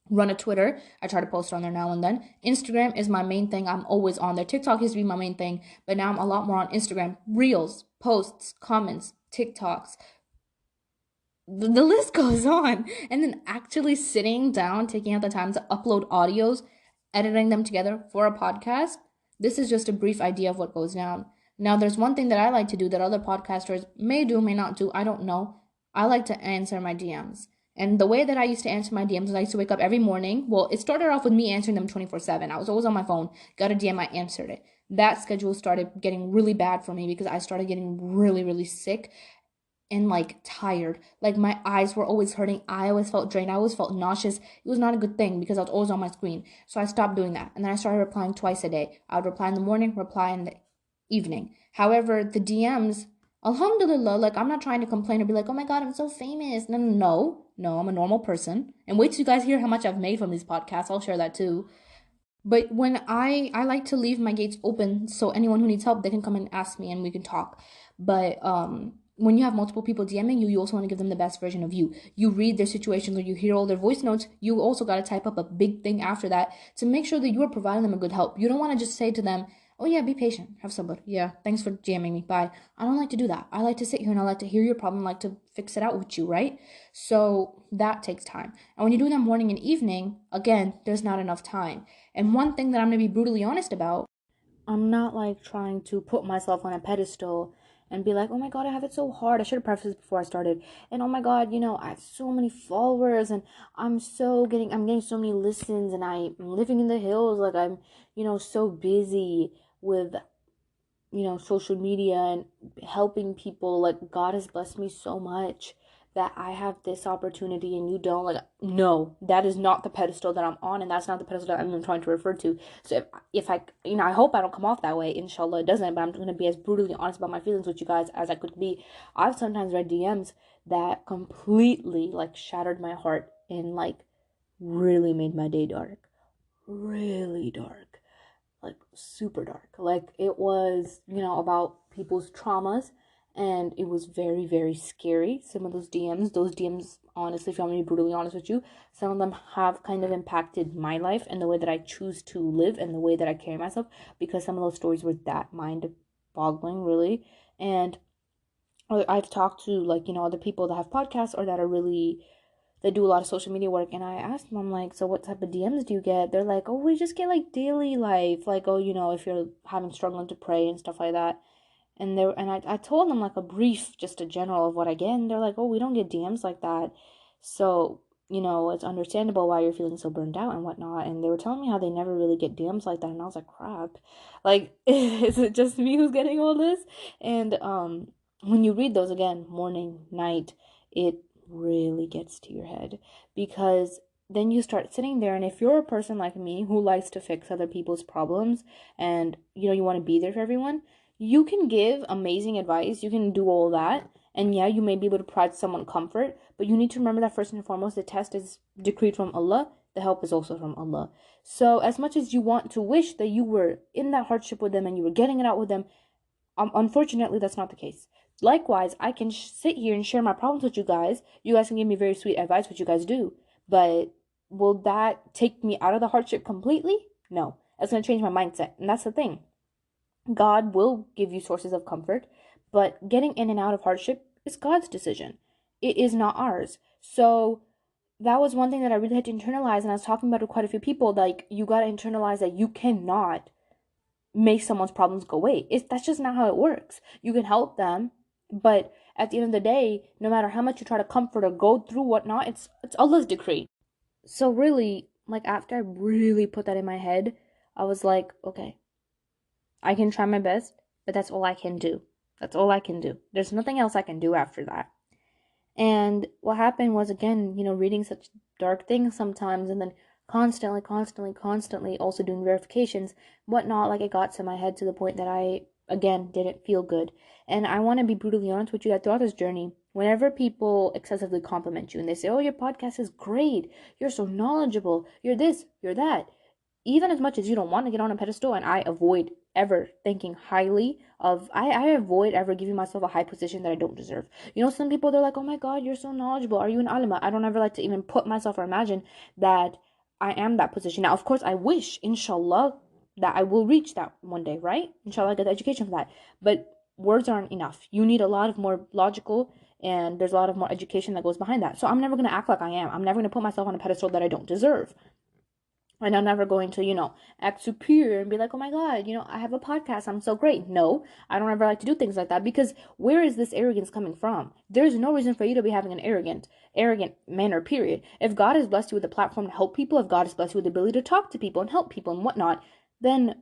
Run a Twitter. I try to post on there now and then. Instagram is my main thing. I'm always on there. TikTok used to be my main thing, but now I'm a lot more on Instagram. Reels, posts, comments, TikToks. The list goes on. And then actually sitting down, taking out the time to upload audios, editing them together for a podcast. This is just a brief idea of what goes down. Now, there's one thing that I like to do that other podcasters may do, may not do. I don't know. I like to answer my DMs. And the way that I used to answer my DMs is I used to wake up every morning. Well, it started off with me answering them 24/7. I was always on my phone. Got a DM, I answered it. That schedule started getting really bad for me because I started getting really, really sick and tired. My eyes were always hurting. I always felt drained. I always felt nauseous. It was not a good thing because I was always on my screen. So I stopped doing that. And then I started replying twice a day. I would reply in the morning, reply in the evening. However, the DMs, alhamdulillah, I'm not trying to complain or be like, oh my God, I'm so famous. No, I'm a normal person. And wait till you guys hear how much I've made from these podcasts. I'll share that too. But when I like to leave my gates open so anyone who needs help, they can come and ask me and we can talk. But when you have multiple people DMing you, you also want to give them the best version of you. You read their situations or you hear all their voice notes, you also got to type up a big thing after that to make sure that you are providing them a good help. You don't want to just say to them, oh yeah, be patient, have sabr. Yeah, thanks for jamming me, bye. I don't like to do that. I like to sit here and I like to hear your problem, I like to fix it out with you, right? So that takes time. And when you do that morning and evening, again, there's not enough time. And one thing that I'm going to be brutally honest about, I'm not trying to put myself on a pedestal and be like, oh my God, I have it so hard. I should have prefaced this before I started. And oh my God, I have so many followers and I'm getting so many listens and I'm living in the hills. I'm, so busy with, social media and helping people. God has blessed me so much that I have this opportunity and you don't. No, that is not the pedestal that I'm on, and that's not the pedestal that I'm even trying to refer to. So if I, I hope I don't come off that way. Inshallah, it doesn't. But I'm going to be as brutally honest about my feelings with you guys as I could be. I've sometimes read DMs that completely shattered my heart and really made my day dark, really dark, super dark. It was, about people's traumas, and it was very, very scary. Some of those DMs, honestly, if I'm going to be brutally honest with you, some of them have kind of impacted my life and the way that I choose to live and the way that I carry myself, because some of those stories were that mind-boggling, really. And I've talked to, other people that have podcasts or that they do a lot of social media work, and I asked them, I'm like, so what type of DMs do you get? They're like, oh, we just get like daily life, like, oh, if you're having struggling to pray and stuff like that. And I told them like a brief, just a general of what I get, and they're like, oh, we don't get DMs like that. So, it's understandable why you're feeling so burned out and whatnot. And they were telling me how they never really get DMs like that, and I was like, crap. Like, is it just me who's getting all this? And when you read those again, morning, night, it really gets to your head, because then you start sitting there, and if you're a person like me who likes to fix other people's problems, and you want to be there for everyone, you can give amazing advice, you can do all that, and yeah, you may be able to provide someone comfort, but you need to remember that first and foremost, the test is decreed from Allah, the help is also from Allah. So as much as you want to wish that you were in that hardship with them and you were getting it out with them, unfortunately that's not the case. Likewise, I can sit here and share my problems with you guys can give me very sweet advice, which you guys do, but will that take me out of the hardship completely? No. It's going to change my mindset, and that's the thing. God will give you sources of comfort, but getting in and out of hardship is God's decision. It is not ours. So that was one thing that I really had to internalize, and I was talking about it with quite a few people. Like, you got to internalize that you cannot make someone's problems go away. That's just not how it works. You can help them, but at the end of the day, no matter how much you try to comfort or go through whatnot, it's Allah's decree. So really, like, after I really put that in my head, I was like, okay, I can try my best, but that's all I can do. That's all I can do. There's nothing else I can do after that. And what happened was, again, reading such dark things sometimes, and then constantly also doing verifications, whatnot, like, it got to my head to the point that I, again, didn't feel good. And I want to be brutally honest with you that throughout this journey, whenever people excessively compliment you and they say, oh, your podcast is great, you're so knowledgeable, you're this, you're that, even as much as you don't want to get on a pedestal, and I avoid ever thinking highly of, I avoid ever giving myself a high position that I don't deserve. Some people, they're like, oh my God, you're so knowledgeable, are you an alima? I don't ever like to even put myself or imagine that I am that position. Now, of course, I wish, inshallah, that I will reach that one day, right? Inshallah, I get the education for that. But words aren't enough. You need a lot of more logical, and there's a lot of more education that goes behind that. So I'm never going to act like I am. I'm never going to put myself on a pedestal that I don't deserve. And I'm never going to, act superior and be like, oh my God, I have a podcast, I'm so great. No, I don't ever like to do things like that, because where is this arrogance coming from? There's no reason for you to be having an arrogant manner, period. If God has blessed you with a platform to help people, if God has blessed you with the ability to talk to people and help people and whatnot, then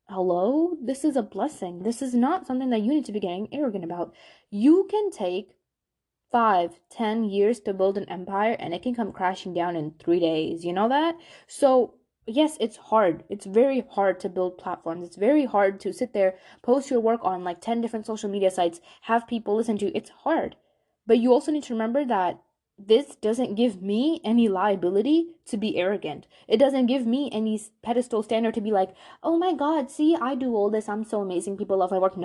hello, this is a blessing. This is not something that you need to be getting arrogant about. You can take 5-10 years to build an empire, and it can come crashing down in 3 days. You know that? So yes, it's hard. It's very hard to build platforms. It's very hard to sit there, post your work on like 10 different social media sites, have people listen to you. It's hard. But you also need to remember that this doesn't give me any liability to be arrogant. It doesn't give me any pedestal standard to be like, oh my God, see, I do all this, I'm so amazing, people love my work.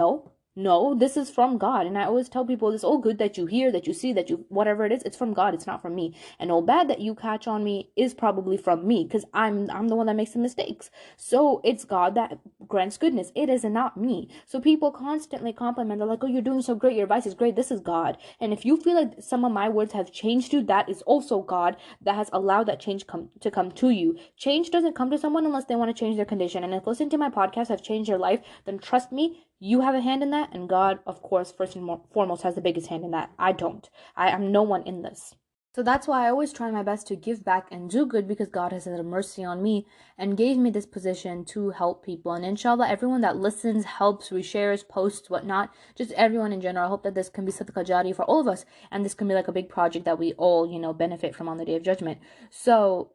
No, this is from God. And I always tell people, it's all good that you hear, that you see, that you, whatever it is, it's from God. It's not from me. And all bad that you catch on me is probably from me, because I'm the one that makes the mistakes. So it's God that grants goodness. It is not me. So people constantly compliment. They're like, oh, you're doing so great. Your advice is great. This is God. And if you feel like some of my words have changed you, that is also God that has allowed that change to come to you. Change doesn't come to someone unless they want to change their condition. And if listening to my podcast have changed your life, then trust me, you have a hand in that, and God, of course, first and foremost, has the biggest hand in that. I don't. I am no one in this. So that's why I always try my best to give back and do good, because God has had mercy on me and gave me this position to help people. And inshallah, everyone that listens, helps, reshares, posts, whatnot, just everyone in general, I hope that this can be sadaqah jariyah for all of us, and this can be like a big project that we all, benefit from on the Day of Judgment. So,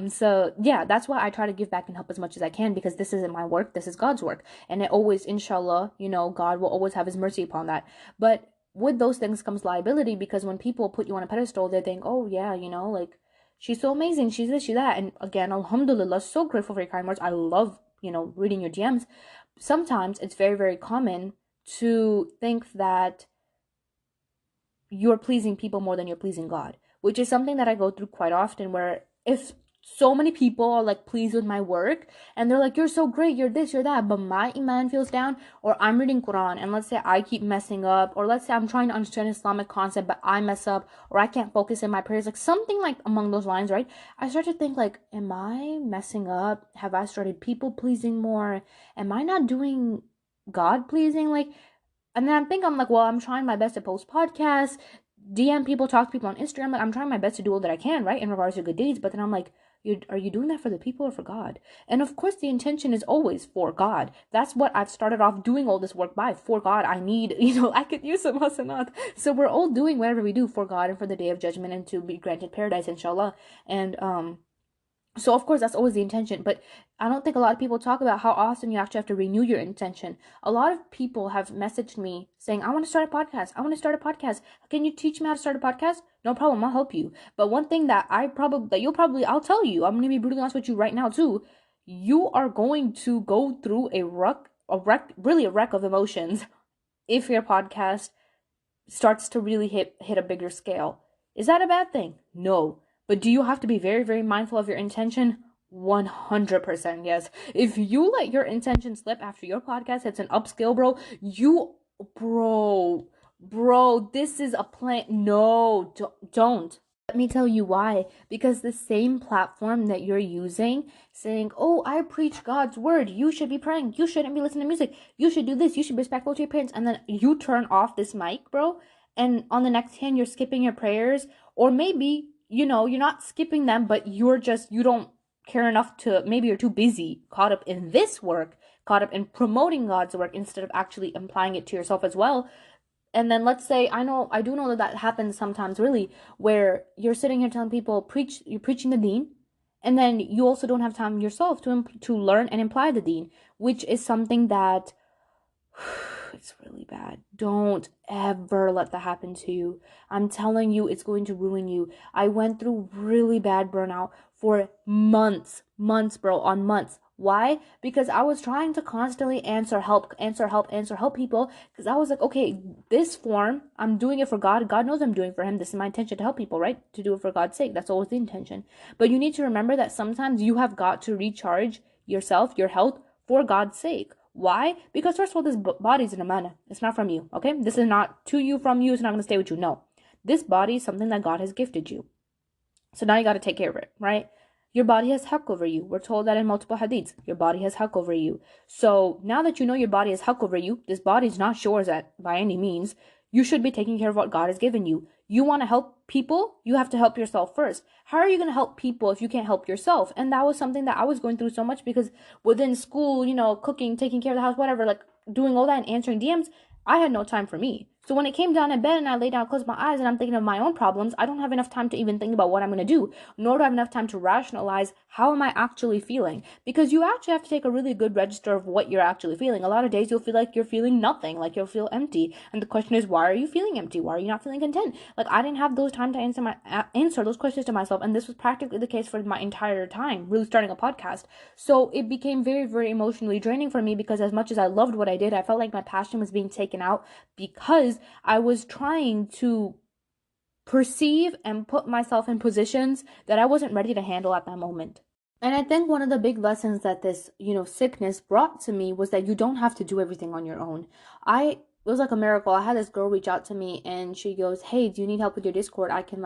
so yeah, that's why I try to give back and help as much as I can, because this isn't my work, this is God's work. And it always, inshallah, God will always have his mercy upon that. But with those things comes liability, because when people put you on a pedestal, they think, oh yeah, like, she's so amazing, she's this, she's that. And again, alhamdulillah, so grateful for your kind words. I love, reading your DMs. Sometimes it's very, very common to think that you're pleasing people more than you're pleasing God, which is something that I go through quite often, where if so many people are like pleased with my work, and they're like, you're so great, you're this, you're that, but my iman feels down. Or I'm reading Quran, and let's say I keep messing up, or let's say I'm trying to understand Islamic concept but I mess up, or I can't focus in my prayers, like something like among those lines, right? I start to think like, am I messing up? Have I started people pleasing more? Am I not doing God pleasing? Like, and then I'm like, well, I'm trying my best to post podcasts, DM people, talk to people on Instagram. Like, I'm trying my best to do all that I can, right, in regards to good deeds. But then I'm like, are you doing that for the people or for God? And of course, the intention is always for God. That's what I've started off doing all this work by. For God, I need, I could use some hasanat. So we're all doing whatever we do for God and for the day of judgment and to be granted paradise, inshallah. And so of course that's always the intention, but I don't think a lot of people talk about how often you actually have to renew your intention. A lot of people have messaged me saying, I want to start a podcast. I want to start a podcast. Can you teach me how to start a podcast? No problem, I'll help you. But one thing that I'll tell you, I'm going to be brutally honest with you right now too. You are going to go through a wreck of emotions if your podcast starts to really hit a bigger scale. Is that a bad thing? No. But do you have to be very, very mindful of your intention? 100% yes. If you let your intention slip after your podcast hits an upscale, bro, this is a plan. No, don't. Let me tell you why. Because the same platform that you're using, saying, oh, I preach God's word, you should be praying, you shouldn't be listening to music, you should do this, you should be respectful to your parents, and then you turn off this mic, bro, and on the next hand, you're skipping your prayers, or maybe, you're not skipping them, but you don't care enough to, maybe you're too busy, caught up in this work, caught up in promoting God's work instead of actually applying it to yourself as well. And then let's say, I do know that happens sometimes, really, where you're sitting here telling people, you're preaching the deen, and then you also don't have time yourself to learn and imply the deen, which is something that it's really bad. Don't ever let that happen to you. I'm telling you, it's going to ruin you. I went through really bad burnout for months, bro, on months. Why? Because I was trying to constantly answer help people, because I was like, okay, this form, I'm doing it for God. God knows I'm doing it for him. This is my intention, to help people, right? To do it for God's sake. That's always the intention. But you need to remember that sometimes you have got to recharge yourself, your health, for God's sake. Why? Because first of all, this body is an amana. It's not from you, okay? This is not to you, from you. It's not going to stay with you. No. This body is something that God has gifted you. So now you got to take care of it, right? Your body has haqq over you. We're told that in multiple hadiths. Your body has haqq over you. So now that you know your body has haqq over you, this body is not yours by any means. You should be taking care of what God has given you. You want to help people? You have to help yourself first. How are you going to help people if you can't help yourself? And that was something that I was going through so much, because within school, cooking, taking care of the house, whatever, like doing all that and answering DMs, I had no time for me. So when it came down in bed and I lay down, closed my eyes, and I'm thinking of my own problems, I don't have enough time to even think about what I'm going to do, nor do I have enough time to rationalize how am I actually feeling. Because you actually have to take a really good register of what you're actually feeling. A lot of days you'll feel like you're feeling nothing, like you'll feel empty. And the question is, why are you feeling empty? Why are you not feeling content? Like, I didn't have those time to answer those questions to myself. And this was practically the case for my entire time, really starting a podcast. So it became very, very emotionally draining for me, because as much as I loved what I did, I felt like my passion was being taken out, because I was trying to perceive and put myself in positions that I wasn't ready to handle at that moment. And I think one of the big lessons that this, sickness brought to me was that you don't have to do everything on your own. It was like a miracle. I had this girl reach out to me, and she goes, hey, do you need help with your Discord? I can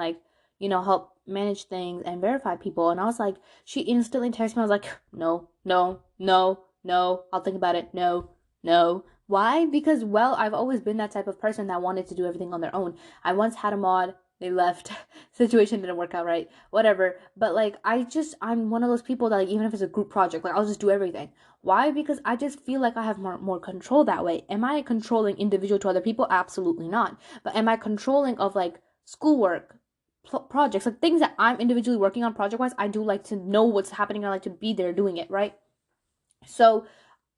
help manage things and verify people. And I was like, she instantly texted me. I was like, no, I'll think about it. No. Why? Because, I've always been that type of person that wanted to do everything on their own. I once had a mod, they left, situation didn't work out right, whatever. But I'm one of those people that, even if it's a group project, I'll just do everything. Why? Because I just feel like I have more control that way. Am I controlling individual to other people? Absolutely not. But am I controlling of schoolwork, projects, things that I'm individually working on project wise? I do like to know what's happening. I like to be there doing it, right? So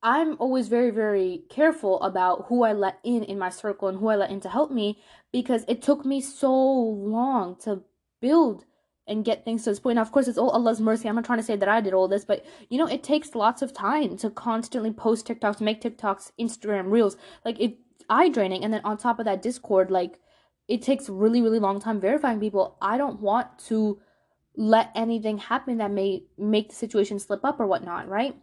I'm always very, very careful about who I let in my circle and who I let in to help me, because it took me so long to build and get things to this point. Now, of course, it's all Allah's mercy. I'm not trying to say that I did all this, but it takes lots of time to constantly post TikToks, make TikToks, Instagram Reels. It's eye draining. And then on top of that, Discord, it takes really, really long time verifying people. I don't want to let anything happen that may make the situation slip up or whatnot, right?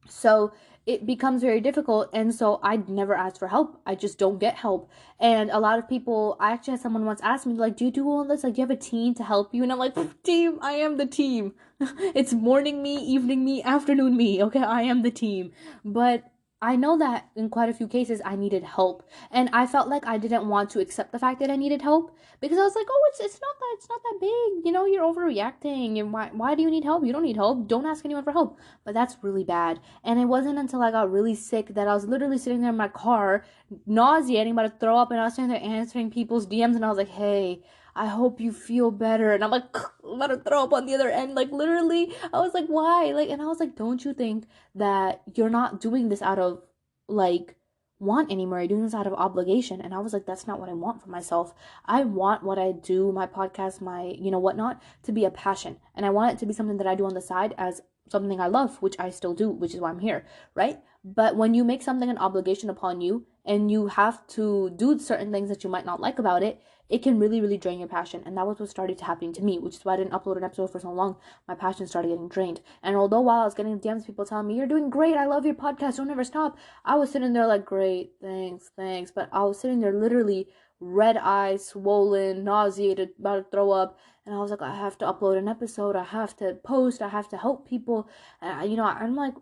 So it becomes very difficult, and so I never ask for help. I just don't get help. And a lot of people, I actually had someone once ask me, like, do you do all this, like, do you have a team to help you? And I'm like, team, I am the team. It's morning me, evening me, afternoon me. Okay, I am the team. But I know that in quite a few cases I needed help, and I felt like I didn't want to accept the fact that I needed help, because I was like, oh, it's not that big, you're overreacting, and why do you need help? You don't need help. Don't ask anyone for help. But that's really bad. And it wasn't until I got really sick that I was literally sitting there in my car, nauseating, about to throw up, and I was sitting there answering people's DMs, and I was like, hey, I hope you feel better. And I'm like, I'm about to throw up on the other end. Like, literally, I was like, why? Like, and I was like, don't you think that you're not doing this out of, like, want anymore? You're doing this out of obligation. And I was like, that's not what I want for myself. I want what I do, my podcast, my, whatnot, to be a passion. And I want it to be something that I do on the side as something I love, which I still do, which is why I'm here, right? But when you make something an obligation upon you and you have to do certain things that you might not like about it, it can really, really drain your passion. And that was what started to happen to me, which is why I didn't upload an episode for so long. My passion started getting drained. And although while I was getting DMs, people telling me, you're doing great, I love your podcast, don't ever stop, I was sitting there like, great, thanks. But I was sitting there literally red eyes, swollen, nauseated, about to throw up. And I was like, I have to upload an episode, I have to post, I have to help people. And, I'm like,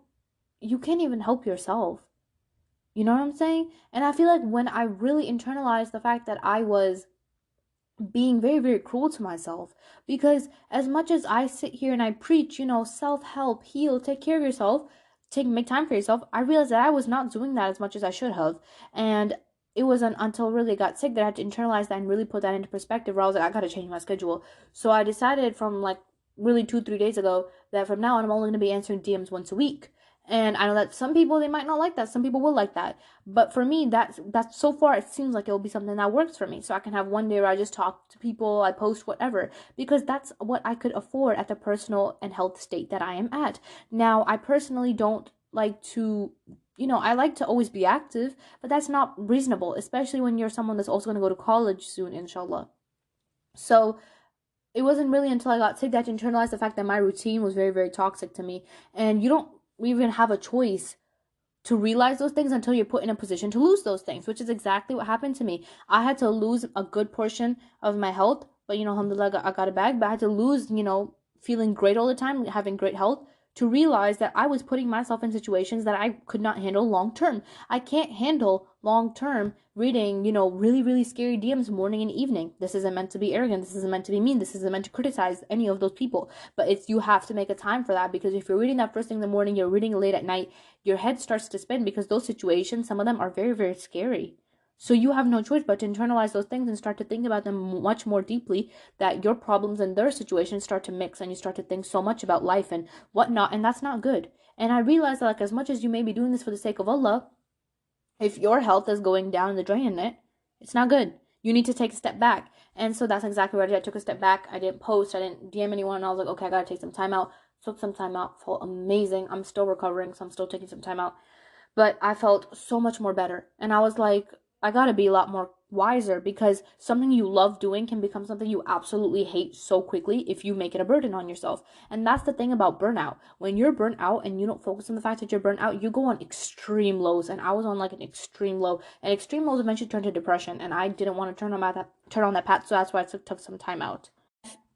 you can't even help yourself. You know what I'm saying? And I feel like when I really internalized the fact that I was being very, very cruel to myself, because as much as I sit here and I preach, self-help, heal, take care of yourself, make time for yourself, I realized that I was not doing that as much as I should have. And it wasn't until really got sick that I had to internalize that and really put that into perspective, where I was like, I gotta change my schedule. So I decided from like really 2-3 days ago that from now on I'm only gonna be answering DMs once a week. And I know that some people, they might not like that, some people will like that, but for me, that's so far it seems like it'll be something that works for me. So I can have one day where I just talk to people, I post whatever, because that's what I could afford at the personal and health state that I am at. Now, I personally don't like to, I like to always be active, but that's not reasonable, especially when you're someone that's also going to go to college soon, inshallah. So it wasn't really until I got sick that I internalized the fact that my routine was very, very toxic to me. And you don't even have a choice to realize those things until you're put in a position to lose those things, which is exactly what happened to me. I had to lose a good portion of my health, but alhamdulillah, I got it back. But I had to lose, feeling great all the time, having great health, to realize that I was putting myself in situations that I could not handle long term. I can't handle long term reading, really, really scary DMs morning and evening. This isn't meant to be arrogant. This isn't meant to be mean. This isn't meant to criticize any of those people. But you have to make a time for that, because if you're reading that first thing in the morning, you're reading late at night, your head starts to spin, because those situations, some of them are very, very scary. So you have no choice but to internalize those things and start to think about them much more deeply, that your problems and their situations start to mix, and you start to think so much about life and whatnot, and that's not good. And I realized that, like, as much as you may be doing this for the sake of Allah, if your health is going down the drain in it, it's not good. You need to take a step back. And so that's exactly what I did. I took a step back. I didn't post. I didn't DM anyone. I was like, okay, I gotta take some time out. Took some time out. Felt amazing. I'm still recovering, so I'm still taking some time out. But I felt so much more better. And I was like, I gotta be a lot more wiser, because something you love doing can become something you absolutely hate so quickly if you make it a burden on yourself. And that's the thing about burnout. When you're burnt out and you don't focus on the fact that you're burnt out, you go on extreme lows. And I was on like an extreme low. And extreme lows eventually turned to depression. And I didn't want to turn on that path, so that's why I took some time out.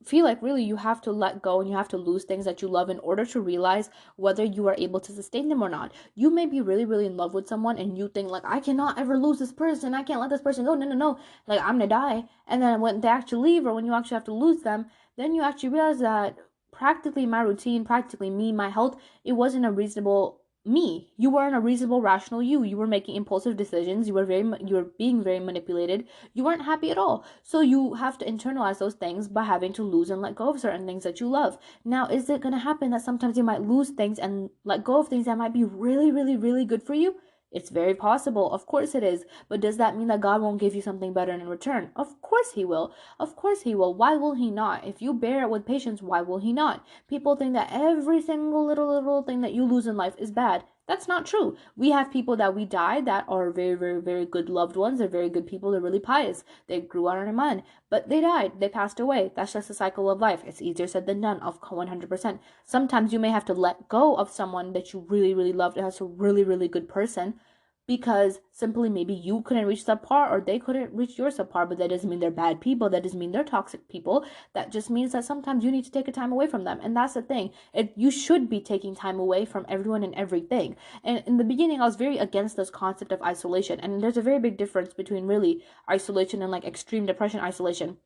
Feel like really you have to let go and you have to lose things that you love in order to realize whether you are able to sustain them or not. You may be really, really in love with someone and you think like, I cannot ever lose this person, I can't let this person go, no, like I'm gonna die. And then when they actually leave, or when you actually have to lose them, then you actually realize that practically my routine, practically me, my health, it wasn't a reasonable me. You weren't a reasonable, rational you were making impulsive decisions. You were being very manipulated. You weren't happy at all. So you have to internalize those things by having to lose and let go of certain things that you love. Now, is it going to happen that sometimes you might lose things and let go of things that might be really, really, really good for you? It's very possible. Of course it is. But does that mean that God won't give you something better in return? Of course he will. Of course he will. Why will he not? If you bear it with patience, why will he not? People think that every single little thing that you lose in life is bad. That's not true. We have people that we die that are very, very, very good loved ones. They're very good people. They're really pious. They grew out of Iman, but they died. They passed away. That's just the cycle of life. It's easier said than done, of 100%. Sometimes you may have to let go of someone that you really, really loved and that's a really, really good person because simply maybe you couldn't reach subpar or they couldn't reach your subpar, but that doesn't mean they're bad people. That doesn't mean they're toxic people. That just means that sometimes you need to take a time away from them. And that's the thing. You should be taking time away from everyone and everything. And in the beginning, I was very against this concept of isolation. And there's a very big difference between really isolation and like extreme depression isolation.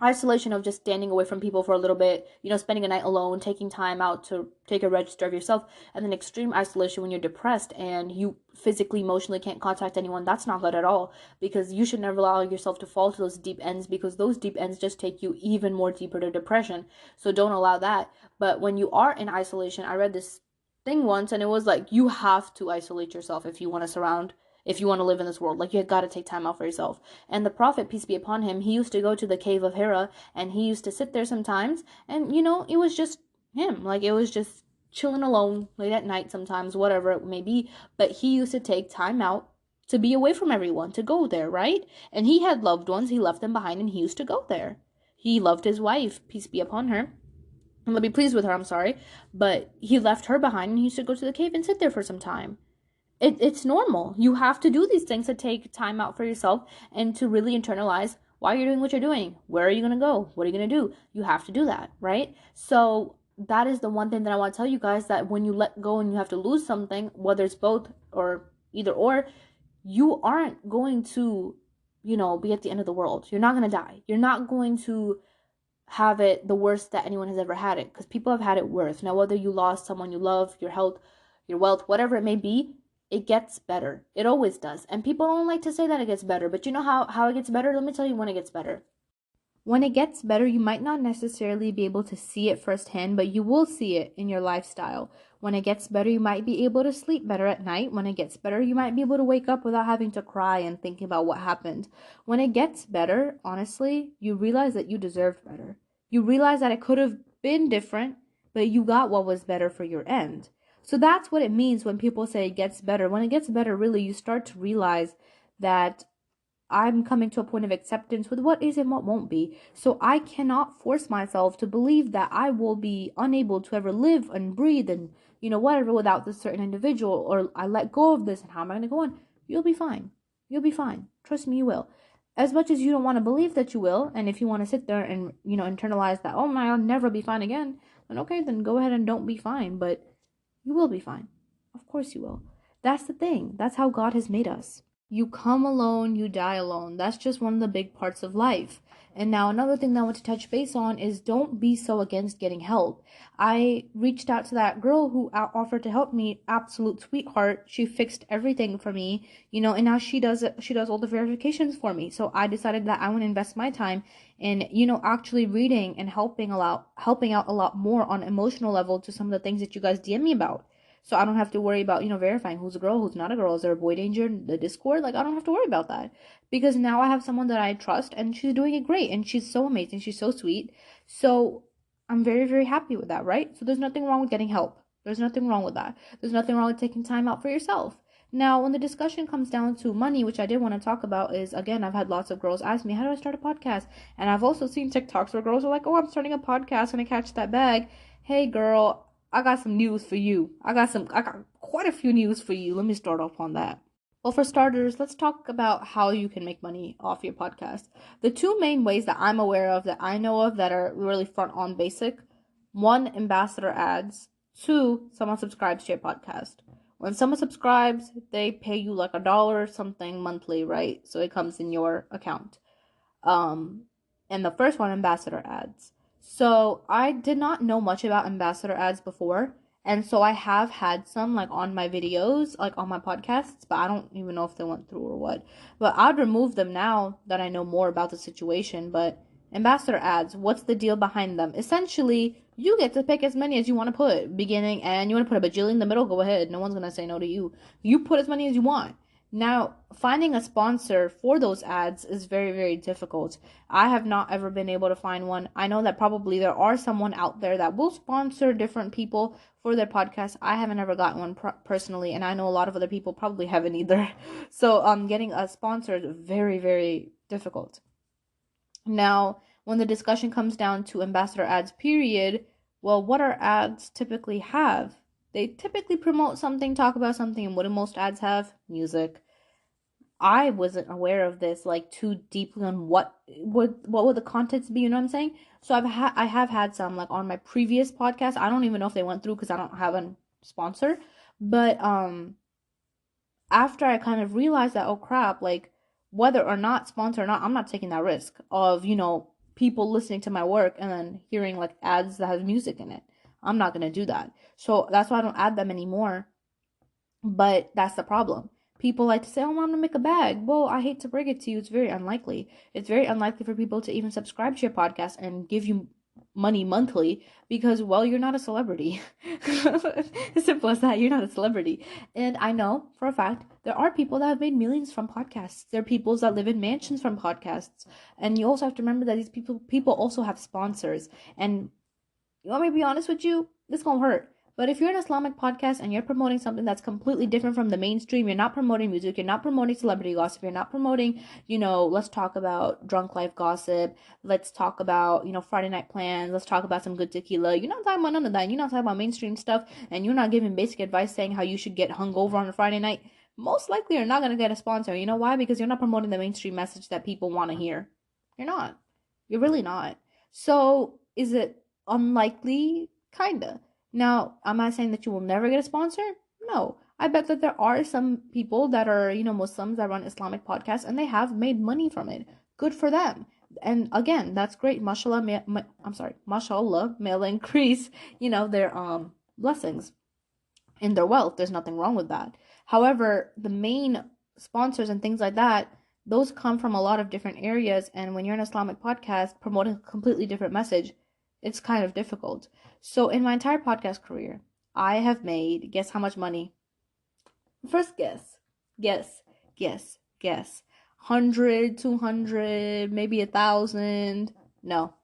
Isolation of just standing away from people for a little bit, spending a night alone, taking time out to take a register of yourself, and then extreme isolation when you're depressed and you physically, emotionally can't contact anyone. That's not good at all, because you should never allow yourself to fall to those deep ends, because those deep ends just take you even more deeper to depression. So don't allow that. But when you are in isolation, I read this thing once and it was like, you have to isolate yourself if you want to live in this world. Like, you got to take time out for yourself. And the Prophet, peace be upon him, he used to go to the cave of Hira and he used to sit there sometimes. And, it was just him. Like, it was just chilling alone late at night sometimes, whatever it may be. But he used to take time out to be away from everyone, to go there, right? And he had loved ones. He left them behind and he used to go there. He loved his wife, peace be upon her. And let me pleased with her, I'm sorry. But he left her behind and he used to go to the cave and sit there for some time. It's normal. You have to do these things to take time out for yourself and to really internalize why you're doing what you're doing. Where are you going to go? What are you going to do? You have to do that, right? So that is the one thing that I want to tell you guys, that when you let go and you have to lose something, whether it's both or either or, you aren't going to, be at the end of the world. You're not going to die. You're not going to have it the worst that anyone has ever had it, because people have had it worse. Now, whether you lost someone you love, your health, your wealth, whatever it may be, it gets better. It always does. And people don't like to say that it gets better. But you know how it gets better? Let me tell you when it gets better. When it gets better, you might not necessarily be able to see it firsthand, but you will see it in your lifestyle. When it gets better, you might be able to sleep better at night. When it gets better, you might be able to wake up without having to cry and thinking about what happened. When it gets better, honestly, you realize that you deserved better. You realize that it could have been different, but you got what was better for your end. So that's what it means when people say it gets better. When it gets better, really, you start to realize that I'm coming to a point of acceptance with what is and what won't be. So I cannot force myself to believe that I will be unable to ever live and breathe and, whatever without this certain individual, or I let go of this and how am I going to go on? You'll be fine. You'll be fine. Trust me, you will. As much as you don't want to believe that you will, and if you want to sit there and, internalize that, oh my, I'll never be fine again, then okay, then go ahead and don't be fine. But you will be fine. Of course you will. That's the thing. That's how God has made us. You come alone, you die alone. That's just one of the big parts of life. And now another thing that I want to touch base on is don't be so against getting help. I reached out to that girl who offered to help me, absolute sweetheart. She fixed everything for me, and now she does all the verifications for me. So I decided that I want to invest my time in, actually reading and helping out a lot more on emotional level to some of the things that you guys DM me about. So I don't have to worry about, verifying who's a girl, who's not a girl. Is there a boy danger in the Discord? Like, I don't have to worry about that. Because now I have someone that I trust and she's doing it great. And she's so amazing. She's so sweet. So I'm very, very happy with that, right? So there's nothing wrong with getting help. There's nothing wrong with that. There's nothing wrong with taking time out for yourself. Now, when the discussion comes down to money, which I did want to talk about, is, again, I've had lots of girls ask me, how do I start a podcast? And I've also seen TikToks where girls are like, oh, I'm starting a podcast and I catch that bag. Hey, girl, I got some news for you. I got quite a few news for you. Let me start off on that. Well, for starters, let's talk about how you can make money off your podcast. The two main ways that I'm aware of, that I know of, that are really front on basic. One, ambassador ads. Two, someone subscribes to your podcast. When someone subscribes, they pay you like $1 or something monthly, right? So it comes in your account. And the first one, ambassador ads. So I did not know much about ambassador ads before. And so I have had some like on my videos, like on my podcasts, but I don't even know if they went through or what. But I'd remove them now that I know more about the situation. But ambassador ads, what's the deal behind them? Essentially, you get to pick as many as you want to put, beginning, and you want to put a bajillion in the middle, go ahead. No one's going to say no to you. You put as many as you want. Now, finding a sponsor for those ads is very, very difficult. I have not ever been able to find one. I know that probably there are someone out there that will sponsor different people for their podcast. I haven't ever gotten one personally, and I know a lot of other people probably haven't either. So, getting a sponsor is very, very difficult. Now, when the discussion comes down to ambassador ads, period, well, what our ads typically have? They typically promote something, talk about something, and what do most ads have? Music. I wasn't aware of this like too deeply on what would the contents be, you know what I'm saying? So I have had some like on my previous podcast. I don't even know if they went through because I don't have a sponsor. But after I kind of realized that, oh crap, like whether or not sponsor or not, I'm not taking that risk of, people listening to my work and then hearing like ads that have music in it. I'm not gonna do that. So that's why I don't add them anymore. But that's the problem. People like to say, oh, I'm gonna make a bag. Well, I hate to break it to you, it's very unlikely. It's very unlikely for people to even subscribe to your podcast and give you money monthly because, well, you're not a celebrity. As simple as that, you're not a celebrity. And I know for a fact there are people that have made millions from podcasts. There are people that live in mansions from podcasts. And you also have to remember that these people also have sponsors. And you want me to be honest with you? This gonna hurt. But if you're an Islamic podcast and you're promoting something that's completely different from the mainstream, you're not promoting music, you're not promoting celebrity gossip, you're not promoting, let's talk about drunk life gossip, let's talk about, Friday night plans, let's talk about some good tequila. You're not talking about none of that. You're not talking about mainstream stuff, and you're not giving basic advice saying how you should get hungover on a Friday night. Most likely you're not going to get a sponsor. You know why? Because you're not promoting the mainstream message that people want to hear. You're not. You're really not. So, is it unlikely? Kinda. Now, am I saying that you will never get a sponsor? No. I bet that there are some people that are, Muslims that run Islamic podcasts and they have made money from it. Good for them. And again, that's great. Mashallah, may Allah increase, their blessings in their wealth. There's nothing wrong with that. However, the main sponsors and things like that, those come from a lot of different areas, and when you're an Islamic podcast promoting a completely different message, it's kind of difficult. So in my entire podcast career, I have made, guess how much money? First guess. Guess. 100, 200, maybe 1,000. No.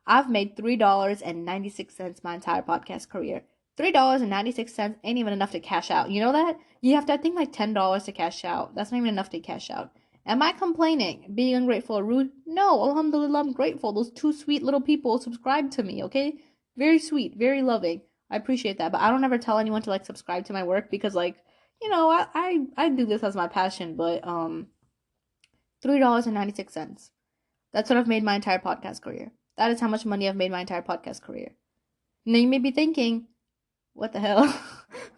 I've made $3.96 my entire podcast career. $3.96 ain't even enough to cash out. You know that? You have to, I think, like $10 to cash out. That's not even enough to cash out. Am I complaining? Being ungrateful or rude? No, alhamdulillah, I'm grateful. Those two sweet little people subscribe to me, okay? Very sweet, very loving. I appreciate that. But I don't ever tell anyone to, like, subscribe to my work because, like, I do this as my passion. But, $3.96. That's what I've made my entire podcast career. That is how much money I've made my entire podcast career. Now, you may be thinking, what the hell?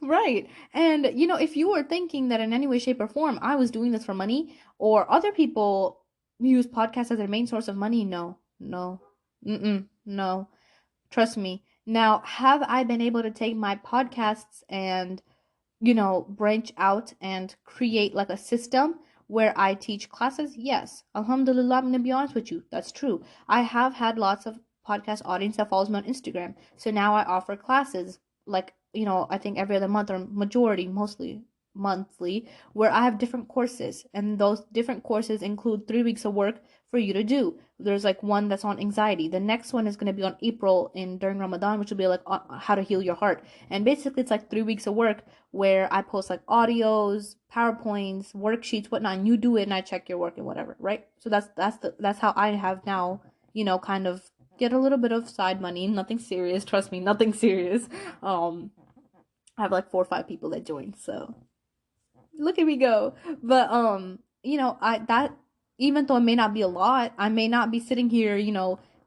Right. And, if you were thinking that in any way, shape, or form I was doing this for money, or other people use podcasts as their main source of money, no. No. Trust me. Now, have I been able to take my podcasts and, branch out and create like a system where I teach classes? Yes. Alhamdulillah, I'm going to be honest with you. That's true. I have had lots of podcast audience that follows me on Instagram. So now I offer classes like, I think every other month or mostly monthly, where I have different courses, and those different courses include 3 weeks of work for you to do. There's like one that's on anxiety. The next one is going to be on April during Ramadan, which will be like how to heal your heart. And basically it's like 3 weeks of work where I post like audios, PowerPoints, worksheets, whatnot, and you do it and I check your work and whatever, right? So that's how I have now, kind of get a little bit of side money. Nothing serious, trust me, nothing serious. I have like 4 or 5 people that join, so look at me go. But I that even though it may not be a lot, I may not be sitting here,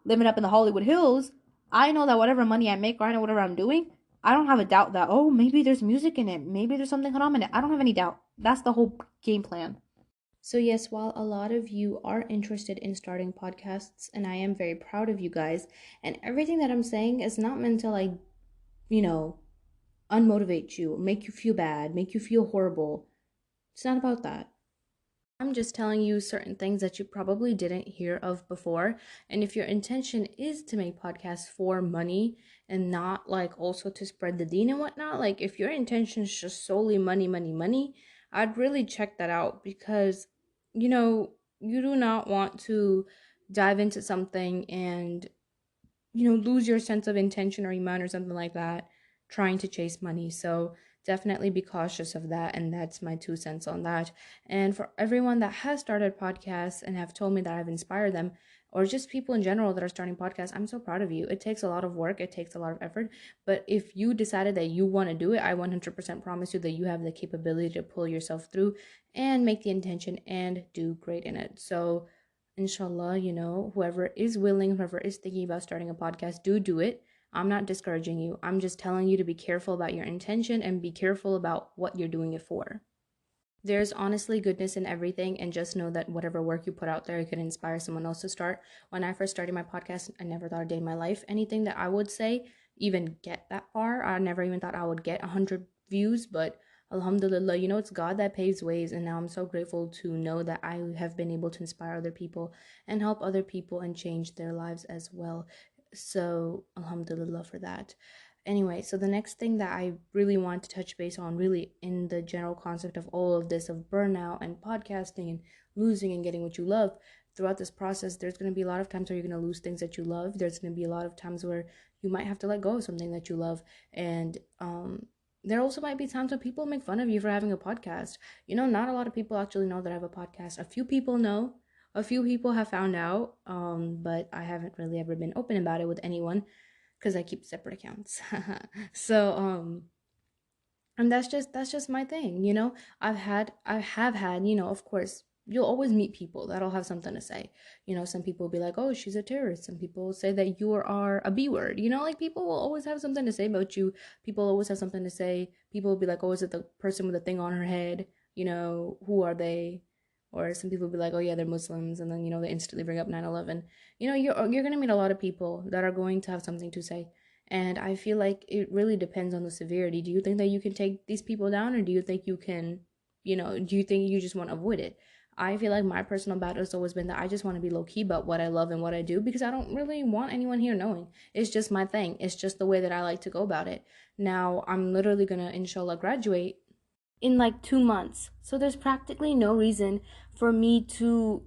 living up in the Hollywood Hills. I know that whatever money I make, or I know whatever I'm doing, I don't have a doubt that, oh, maybe there's music in it, maybe there's something haram in it. I don't have any doubt. That's the whole game plan. So yes, while a lot of you are interested in starting podcasts, and I am very proud of you guys, and everything that I'm saying is not meant to like, unmotivate you, make you feel bad, make you feel horrible. It's not about that. I'm just telling you certain things that you probably didn't hear of before. And if your intention is to make podcasts for money and not like also to spread the deen and whatnot, like if your intention is just solely money, I'd really check that out because, you do not want to dive into something and, lose your sense of intention or iman or something like that, trying to chase money. So definitely be cautious of that. And that's my 2 cents on that. And for everyone that has started podcasts and have told me that I've inspired them, or just people in general that are starting podcasts, I'm so proud of you. It takes a lot of work, it takes a lot of effort. But if you decided that you want to do it, I 100% promise you that you have the capability to pull yourself through and make the intention and do great in it. So inshallah, whoever is willing, whoever is thinking about starting a podcast, do it. I'm not discouraging you. I'm just telling you to be careful about your intention and be careful about what you're doing it for. There's honestly goodness in everything, and just know that whatever work you put out there, it could inspire someone else to start. When I first started my podcast, I never thought a day in my life anything that I would say even get that far. I never even thought I would get 100 views, but alhamdulillah, it's God that paves ways, and now I'm so grateful to know that I have been able to inspire other people and help other people and change their lives as well. So alhamdulillah for that. Anyway, so the next thing that I really want to touch base on, really in the general concept of all of this, of burnout and podcasting and losing and getting what you love, throughout this process, there's going to be a lot of times where you're going to lose things that you love. There's going to be a lot of times where you might have to let go of something that you love. And there also might be times when people make fun of you for having a podcast. Not a lot of people actually know that I have a podcast. A few people know. A few people have found out, but I haven't really ever been open about it with anyone because I keep separate accounts. So and that's just my thing. I have had, of course, you'll always meet people that'll have something to say. Some people will be like, oh, she's a terrorist. Some people will say that you are a B word. Like people will always have something to say about you. People always have something to say. People will be like, oh, is it the person with the thing on her head? Who are they? Or some people will be like, oh yeah, they're Muslims, and then they instantly bring up 9/11. You're gonna meet a lot of people that are going to have something to say, and I feel like it really depends on the severity. Do you think that you can take these people down, or do you think you can, do you think you just want to avoid it? I feel like my personal battle has always been that I just want to be low key about what I love and what I do, because I don't really want anyone here knowing. It's just my thing. It's just the way that I like to go about it. Now I'm literally gonna inshallah graduate in like 2 months. So there's practically no reason for me to,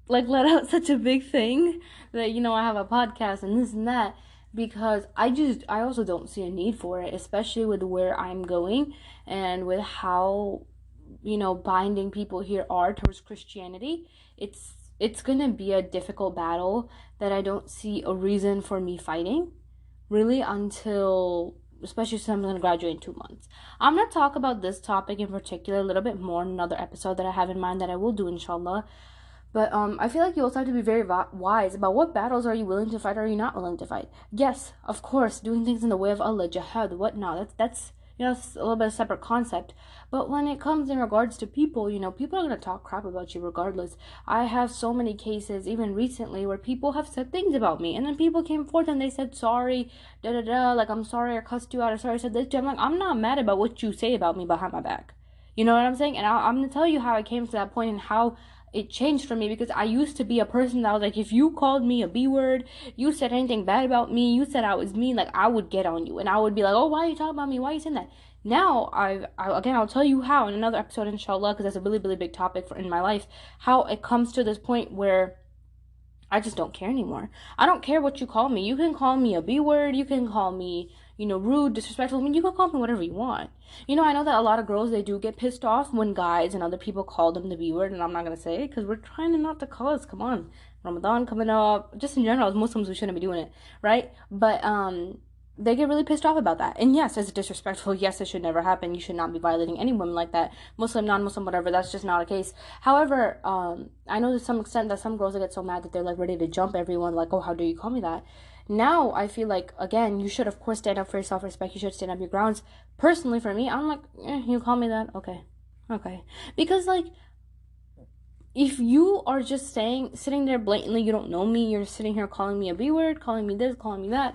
like let out such a big thing that, I have a podcast and this and that, because I also don't see a need for it, especially with where I'm going and with how, binding people here are towards Christianity. It's gonna be a difficult battle that I don't see a reason for me fighting, really, until, especially since I'm going to graduate in 2 months. I'm going to talk about this topic in particular a little bit more in another episode that I have in mind that I will do, inshallah. But I feel like you also have to be very wise about what battles are you willing to fight or are you not willing to fight. Yes, of course, doing things in the way of Allah, jihad, whatnot, that's it's a little bit of a separate concept. But when it comes in regards to people, people are going to talk crap about you regardless. I have so many cases, even recently, where people have said things about me, and then people came forth and they said, sorry, like, I'm sorry I cussed you out, or sorry I said this to you. I'm like, I'm not mad about what you say about me behind my back. You know what I'm saying? And I'm going to tell you how I came to that point and how it changed for me, because I used to be a person that was like, if you called me a B word, you said anything bad about me, you said I was mean, like, I would get on you, and I would be like, oh, why are you talking about me, why are you saying that? Now I'll tell you how in another episode, inshallah, because that's a really, really big topic in my life, how it comes to this point where I just don't care anymore. I don't care what you call me. You can call me a B word, you can call me, rude, disrespectful. I mean, you can call me whatever you want. I know that a lot of girls, they do get pissed off when guys and other people call them the B word, and I'm not going to say it because we're trying not to cause, come on, Ramadan coming up, just in general, as Muslims, we shouldn't be doing it, right? But, they get really pissed off about that. And yes, it's disrespectful. Yes, it should never happen. You should not be violating any woman like that. Muslim, non-Muslim, whatever. That's just not a case. However, I know to some extent that some girls get so mad that they're like ready to jump everyone. Like, oh, how do you call me that? Now, I feel like, again, you should, of course, stand up for your self-respect. You should stand up your grounds. Personally, for me, I'm like, you call me that? Okay. Because, like, if you are just sitting there blatantly, you don't know me, you're sitting here calling me a B word, calling me this, calling me that,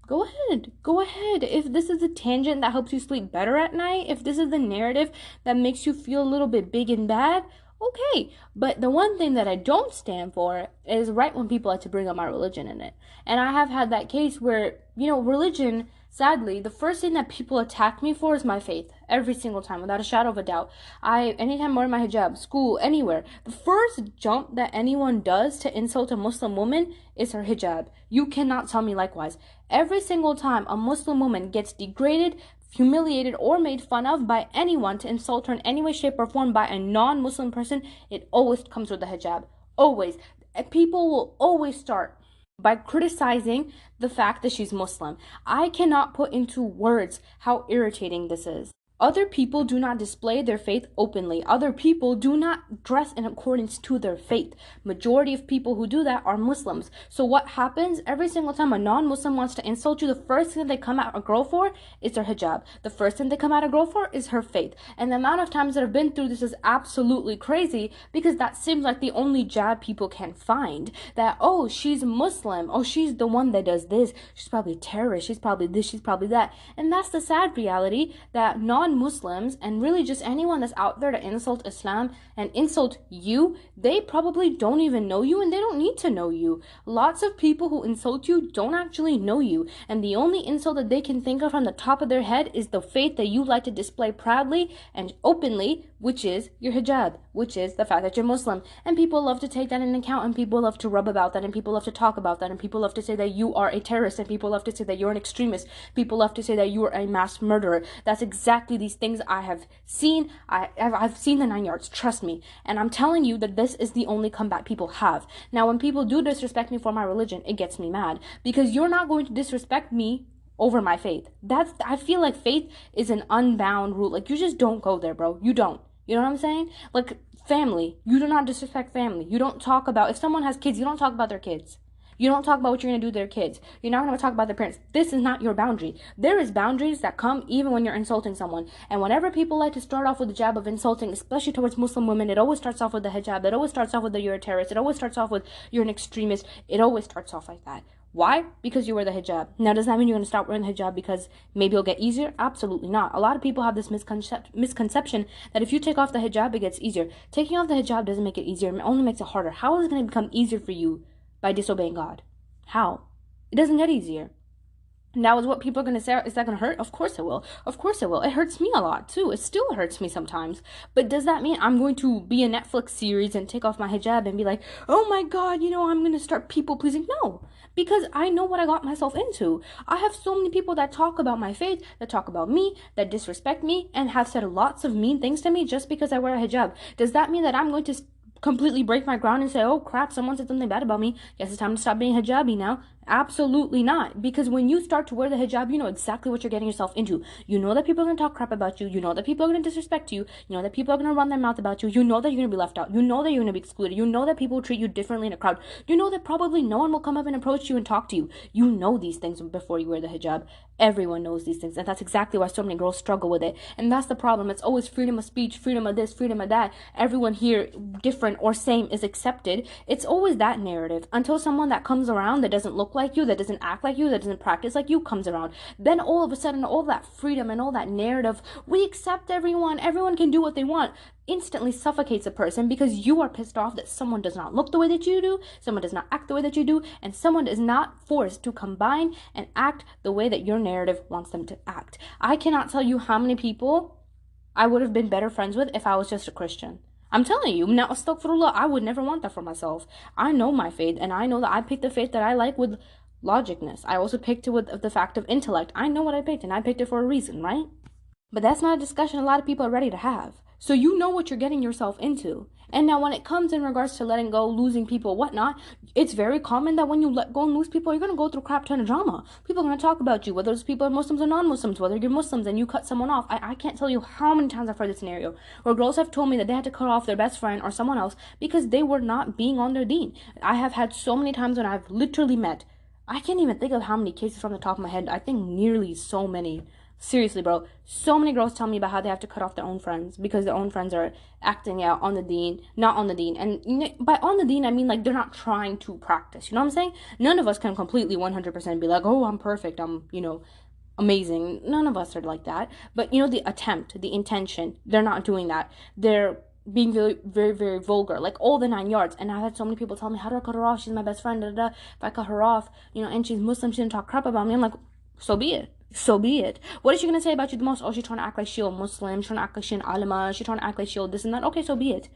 go ahead. If this is a tangent that helps you sleep better at night, if this is the narrative that makes you feel a little bit big and bad, okay. But the one thing that I don't stand for is right when people like to bring up my religion in it. And I have had that case where, religion, sadly, the first thing that people attack me for is my faith. every single time, without a shadow of a doubt. Anytime I'm wearing my hijab, school, anywhere, the first jump that anyone does to insult a Muslim woman is her hijab. You cannot tell me likewise. Every single time a Muslim woman gets degraded, humiliated, or made fun of by anyone to insult her in any way, shape, or form by a non-Muslim person, it always comes with the hijab. Always. People will always start by criticizing the fact that she's Muslim. I cannot put into words how irritating this is. Other people do not display their faith openly. Other people do not dress in accordance to their faith. Majority of people who do that are Muslims. So what happens every single time a non-Muslim wants to insult you, the first thing they come at a girl for is their hijab. The first thing they come at a girl for is her faith. And the amount of times that I've been through this is absolutely crazy, because that seems like the only jab people can find. That, oh, she's Muslim. Oh, she's the one that does this. She's probably a terrorist. She's probably this. She's probably that. And that's the sad reality, that non-Muslims, and really just anyone that's out there to insult Islam and insult you, they probably don't even know you, and they don't need to know you. Lots of people who insult you don't actually know you, and the only insult that they can think of from the top of their head is the faith that you like to display proudly and openly, which is your hijab, which is the fact that you're Muslim. And people love to take that into account, and people love to rub about that, and people love to talk about that, and people love to say that you are a terrorist, and people love to say that you're an extremist. People love to say that you are a mass murderer. That's exactly these things I have seen. I've seen the 9 yards, trust me. And I'm telling you that this is the only comeback people have. Now, when people do disrespect me for my religion, it gets me mad, because you're not going to disrespect me over my faith. I feel like faith is an unbound rule. Like, you just don't go there, bro. You don't. You know what I'm saying? Like, family. You do not disrespect family. You don't talk about, if someone has kids, you don't talk about their kids. You don't talk about what you're going to do to their kids. You're not going to talk about their parents. This is not your boundary. There is boundaries that come even when you're insulting someone. And whenever people like to start off with the jab of insulting, especially towards Muslim women, it always starts off with the hijab. It always starts off with that you're a terrorist. It always starts off with you're an extremist. It always starts off like that. Why? Because you wear the hijab. Now, does that mean you're going to stop wearing the hijab because maybe it'll get easier? Absolutely not. A lot of people have this misconception that if you take off the hijab, it gets easier. Taking off the hijab doesn't make it easier. It only makes it harder. How is it going to become easier for you by disobeying God? How? It doesn't get easier. Now, is what people are going to say, is that going to hurt? Of course it will. Of course it will. It hurts me a lot too. It still hurts me sometimes. But does that mean I'm going to be a Netflix series and take off my hijab and be like, oh my God, I'm going to start people pleasing? No, because I know what I got myself into. I have so many people that talk about my faith, that talk about me, that disrespect me, and have said lots of mean things to me just because I wear a hijab. Does that mean that I'm going to completely break my ground and say, oh crap, someone said something bad about me, guess it's time to stop being hijabi now? Absolutely not. Because when you start to wear the hijab, you know exactly what you're getting yourself into. You know that people are going to talk crap about you. You know that people are going to disrespect you. You know that people are going to run their mouth about you. You know that you're going to be left out. You know that you're going to be excluded. You know that people will treat you differently in a crowd. You know that probably no one will come up and approach you and talk to you. You know these things before you wear the hijab. Everyone knows these things. And that's exactly why so many girls struggle with it. And that's the problem. It's always freedom of speech, freedom of this, freedom of that. Everyone here, different or same, is accepted. It's always that narrative until someone that comes around that doesn't look like you, that doesn't act like you, that doesn't practice like you comes around. Then all of a sudden, all that freedom and all that narrative, we accept everyone can do what they want, instantly suffocates a person, because you are pissed off that someone does not look the way that you do, someone does not act the way that you do, and someone is not forced to combine and act the way that your narrative wants them to act. I cannot tell you how many people I would have been better friends with if I was just a Christian. I'm telling you, now, astaghfirullah, I would never want that for myself. I know my faith, and I know that I picked the faith that I like with logicness. I also picked it with the fact of intellect. I know what I picked, and I picked it for a reason, right? But that's not a discussion a lot of people are ready to have. So you know what you're getting yourself into. And now when it comes in regards to letting go, losing people, whatnot, it's very common that when you let go and lose people, you're going to go through crap ton of drama. People are going to talk about you, whether those people are Muslims or non-Muslims, whether you're Muslims and you cut someone off. I can't tell you how many times I've heard this scenario where girls have told me that they had to cut off their best friend or someone else because they were not being on their deen. I have had so many times when I've literally met, I can't even think of how many cases from the top of my head. I think nearly so many. Seriously, bro. So many girls tell me about how they have to cut off their own friends because their own friends are acting out on the deen, not on the deen. And by on the deen, I mean like they're not trying to practice. You know what I'm saying? None of us can completely 100% be like, oh, I'm perfect. I'm, amazing. None of us are like that. But, the attempt, the intention, they're not doing that. They're being very, very, very vulgar, like all the 9 yards. And I've had so many people tell me, how do I cut her off? She's my best friend. Da, da, da. If I cut her off, and she's Muslim, she didn't talk crap about me. I'm like, so be it. So be it. What is she gonna say about you the most? Oh, she's trying to act like she a Muslim, she's trying to act like she an alima, she's trying to act like she this and that. Okay, so be it.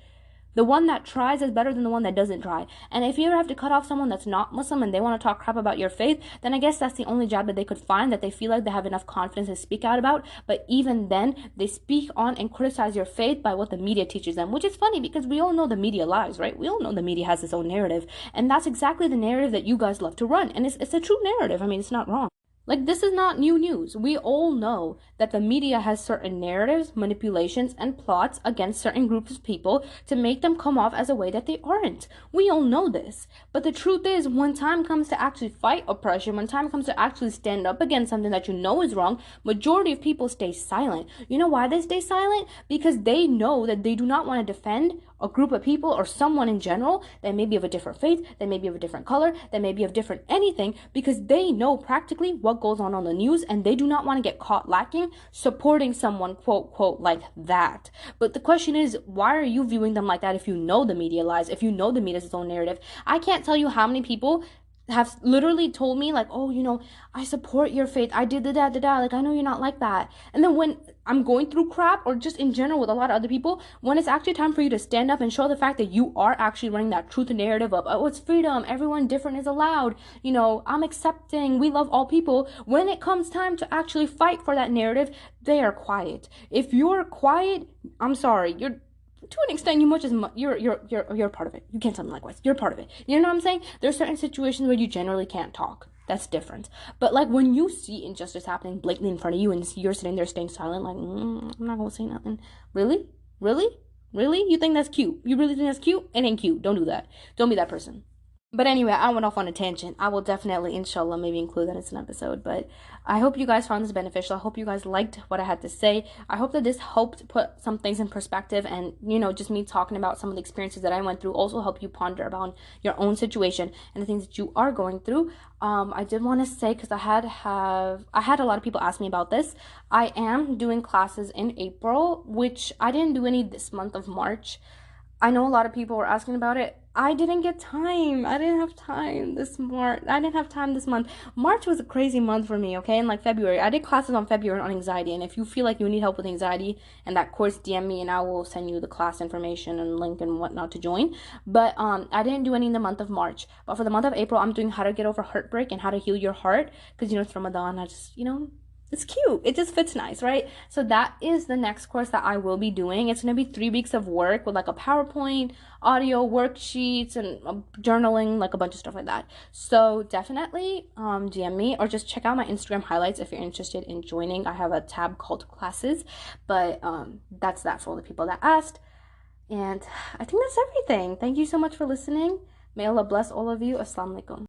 The one that tries is better than the one that doesn't try. And if you ever have to cut off someone that's not Muslim and they want to talk crap about your faith, then I guess that's the only job that they could find that they feel like they have enough confidence to speak out about. But even then, they speak on and criticize your faith by what the media teaches them, which is funny because we all know the media lies, right? We all know the media has its own narrative. And that's exactly the narrative that you guys love to run. And it's a true narrative. I mean, it's not wrong. Like, this is not new news. We all know that the media has certain narratives, manipulations, and plots against certain groups of people to make them come off as a way that they aren't. We all know this. But the truth is, when time comes to actually fight oppression, when time comes to actually stand up against something that you know is wrong, majority of people stay silent. You know why they stay silent? Because they know that they do not want to defend a group of people or someone in general that may be of a different faith, that may be of a different color, that may be of different anything, because they know practically what goes on the news, and they do not want to get caught lacking supporting someone quote quote like that. But the question is, why are you viewing them like that if you know the media lies, if you know the media's its own narrative? I can't tell you how many people have literally told me, like, oh, you know, I support your faith, I did da like, I know you're not like that. And then when I'm going through crap, or just in general with a lot of other people, when it's actually time for you to stand up and show the fact that you are actually running that truth narrative of, oh, it's freedom, everyone different is allowed, you know, I'm accepting, we love all people, when it comes time to actually fight for that narrative, they are quiet. If you're quiet, I'm sorry, you're, to an extent, you're part of it. You can't tell me likewise. You're part of it. You know what I'm saying? There's certain situations where you generally can't talk. That's different. But like when you see injustice happening blatantly in front of you and you're sitting there staying silent, like, I'm not gonna say nothing. Really? You think that's cute? You really think that's cute? It ain't cute. Don't do that. Don't be that person. But anyway, I went off on a tangent. I will definitely, inshallah, maybe include that as an episode. But I hope you guys found this beneficial. I hope you guys liked what I had to say. I hope that this helped put some things in perspective. And, you know, just me talking about some of the experiences that I went through also help you ponder about your own situation and the things that you are going through. I did want to say, because I had a lot of people ask me about this. I am doing classes in April, which I didn't do any this month of March. I know a lot of people were asking about it. I didn't get time. I didn't have time this month. March was a crazy month for me, okay? And like February, I did classes on February on anxiety. And if you feel like you need help with anxiety and that course, DM me and I will send you the class information and link and whatnot to join. But I didn't do any in the month of March. But for the month of April, I'm doing how to get over heartbreak and how to heal your heart. Because, you know, it's Ramadan. I just, you know, it's cute. It just fits nice, right? So that is the next course that I will be doing. It's going to be 3 weeks of work with like a PowerPoint, audio, worksheets, and journaling, like a bunch of stuff like that. So definitely DM me or just check out my Instagram highlights if you're interested in joining. I have a tab called classes, but that's that for all the people that asked. And I think that's everything. Thank you so much for listening. May Allah bless all of you. Assalamu alaikum.